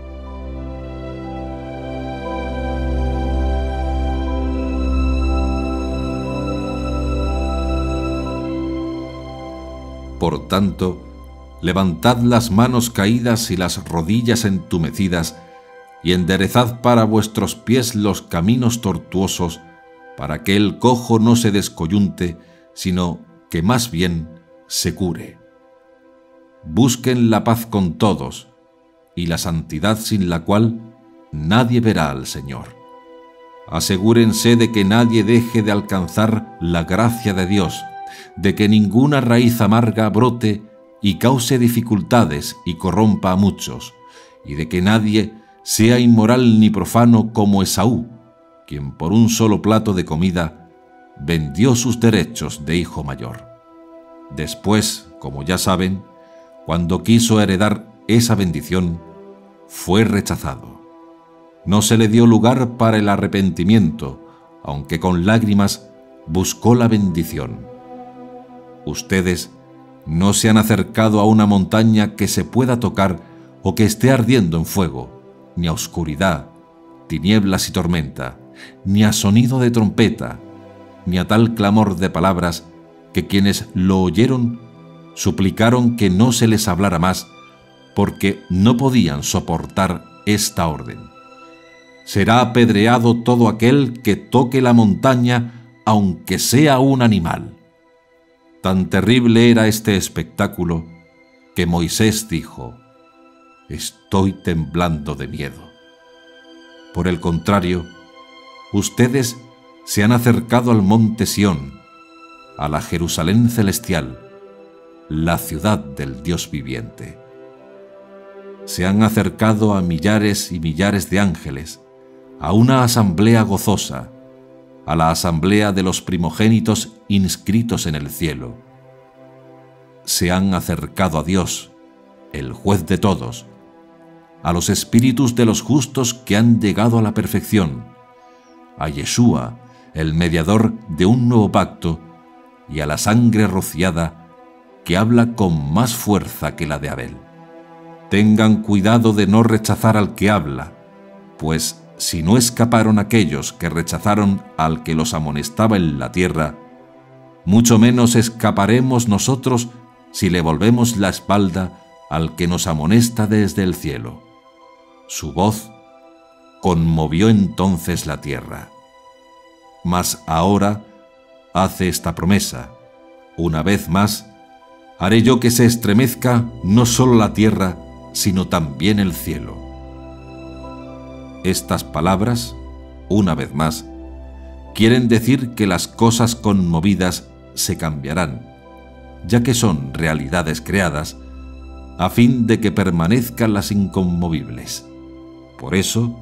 Por tanto, levantad las manos caídas y las rodillas entumecidas, y enderezad para vuestros pies los caminos tortuosos, para que el cojo no se descoyunte, sino que más bien se cure. Busquen la paz con todos y la santidad sin la cual nadie verá al Señor. Asegúrense de que nadie deje de alcanzar la gracia de Dios, de que ninguna raíz amarga brote y cause dificultades y corrompa a muchos, y de que nadie sea inmoral ni profano como Esaú, quien por un solo plato de comida vendió sus derechos de hijo mayor. Después, como ya saben, cuando quiso heredar esa bendición, fue rechazado. No se le dio lugar para el arrepentimiento, aunque con lágrimas buscó la bendición. Ustedes no se han acercado a una montaña que se pueda tocar o que esté ardiendo en fuego, ni a oscuridad, tinieblas y tormenta, ni a sonido de trompeta, ni a tal clamor de palabras que quienes lo oyeron suplicaron que no se les hablara más, porque no podían soportar esta orden. Será apedreado todo aquel que toque la montaña, aunque sea un animal. Tan terrible era este espectáculo que Moisés dijo: «Estoy temblando de miedo». Por el contrario, ustedes se han acercado al monte Sión, a la Jerusalén celestial, la ciudad del Dios viviente. Se han acercado a millares y millares de ángeles, a una asamblea gozosa, a la asamblea de los primogénitos inscritos en el cielo. Se han acercado a Dios, el juez de todos, a los espíritus de los justos que han llegado a la perfección, a Yeshua, el mediador de un nuevo pacto, y a la sangre rociada que habla con más fuerza que la de Abel. Tengan cuidado de no rechazar al que habla, pues si no escaparon aquellos que rechazaron al que los amonestaba en la tierra, mucho menos escaparemos nosotros si le volvemos la espalda al que nos amonesta desde el cielo. Su voz conmovió entonces la tierra. Mas ahora hace esta promesa: una vez más, haré yo que se estremezca no solo la tierra, sino también el cielo. Estas palabras, una vez más, quieren decir que las cosas conmovidas se cambiarán, ya que son realidades creadas, a fin de que permanezcan las inconmovibles. Por eso,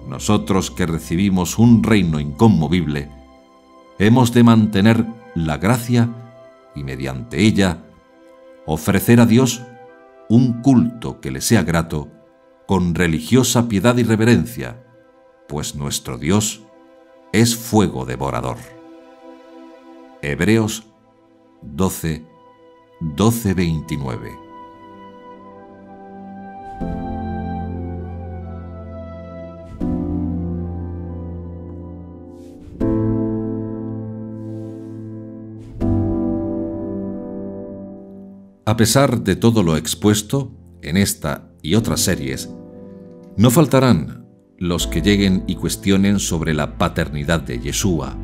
nosotros que recibimos un reino inconmovible, hemos de mantener la gracia y mediante ella ofrecer a Dios un culto que le sea grato con religiosa piedad y reverencia, pues nuestro Dios es fuego devorador. Hebreos 12, 29. A pesar de todo lo expuesto en esta y otras series, no faltarán los que lleguen y cuestionen sobre la paternidad de Yeshua.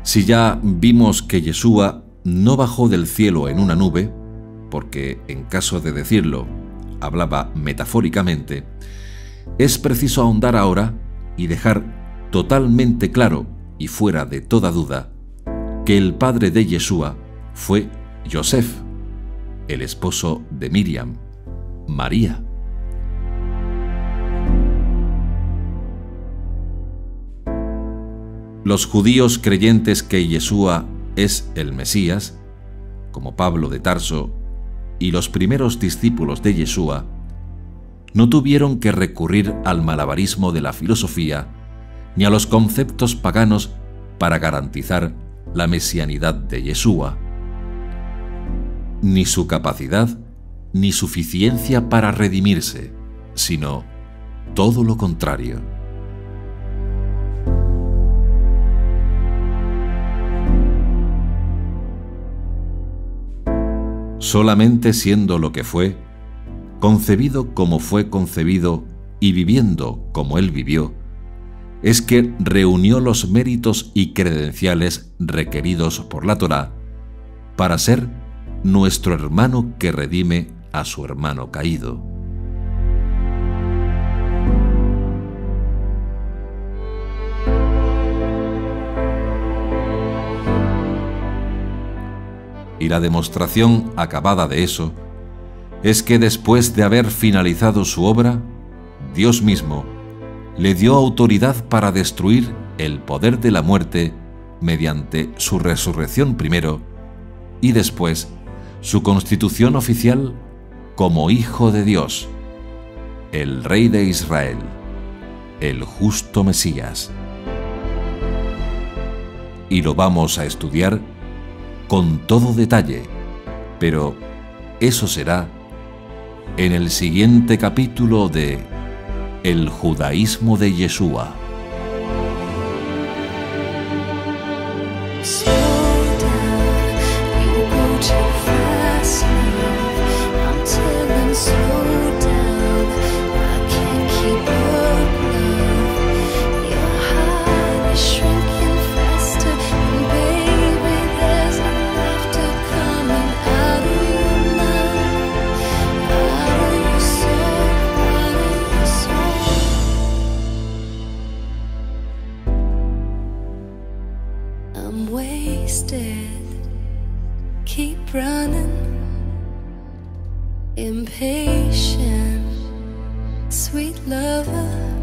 Si ya vimos que Yeshua no bajó del cielo en una nube, porque en caso de decirlo, hablaba metafóricamente, es preciso ahondar ahora y dejar totalmente claro y fuera de toda duda que el padre de Yeshua fue Yosef, el esposo de Miriam, María. Los judíos creyentes que Yeshua es el Mesías, como Pablo de Tarso y los primeros discípulos de Yeshua, no tuvieron que recurrir al malabarismo de la filosofía ni a los conceptos paganos para garantizar la mesianidad de Yeshua. Ni su capacidad ni suficiencia para redimirse, sino todo lo contrario. Solamente siendo lo que fue, concebido como fue concebido y viviendo como él vivió, es que reunió los méritos y credenciales requeridos por la Torá para ser nuestro hermano que redime a su hermano caído. Y la demostración acabada de eso es que después de haber finalizado su obra, Dios mismo le dio autoridad para destruir el poder de la muerte mediante su resurrección primero y después su constitución oficial como Hijo de Dios, el Rey de Israel, el justo Mesías. Y lo vamos a estudiar con todo detalle, pero eso será en el siguiente capítulo de El judaísmo de Yeshua. Slow down, you go too fast now. I'm telling, slow down, I can't keep up now. Your heart is shrinking faster, and baby, there's no laughter coming out of your mouth, out of your soul, out of your soul. I'm wasted, keep running, impatient, sweet lover.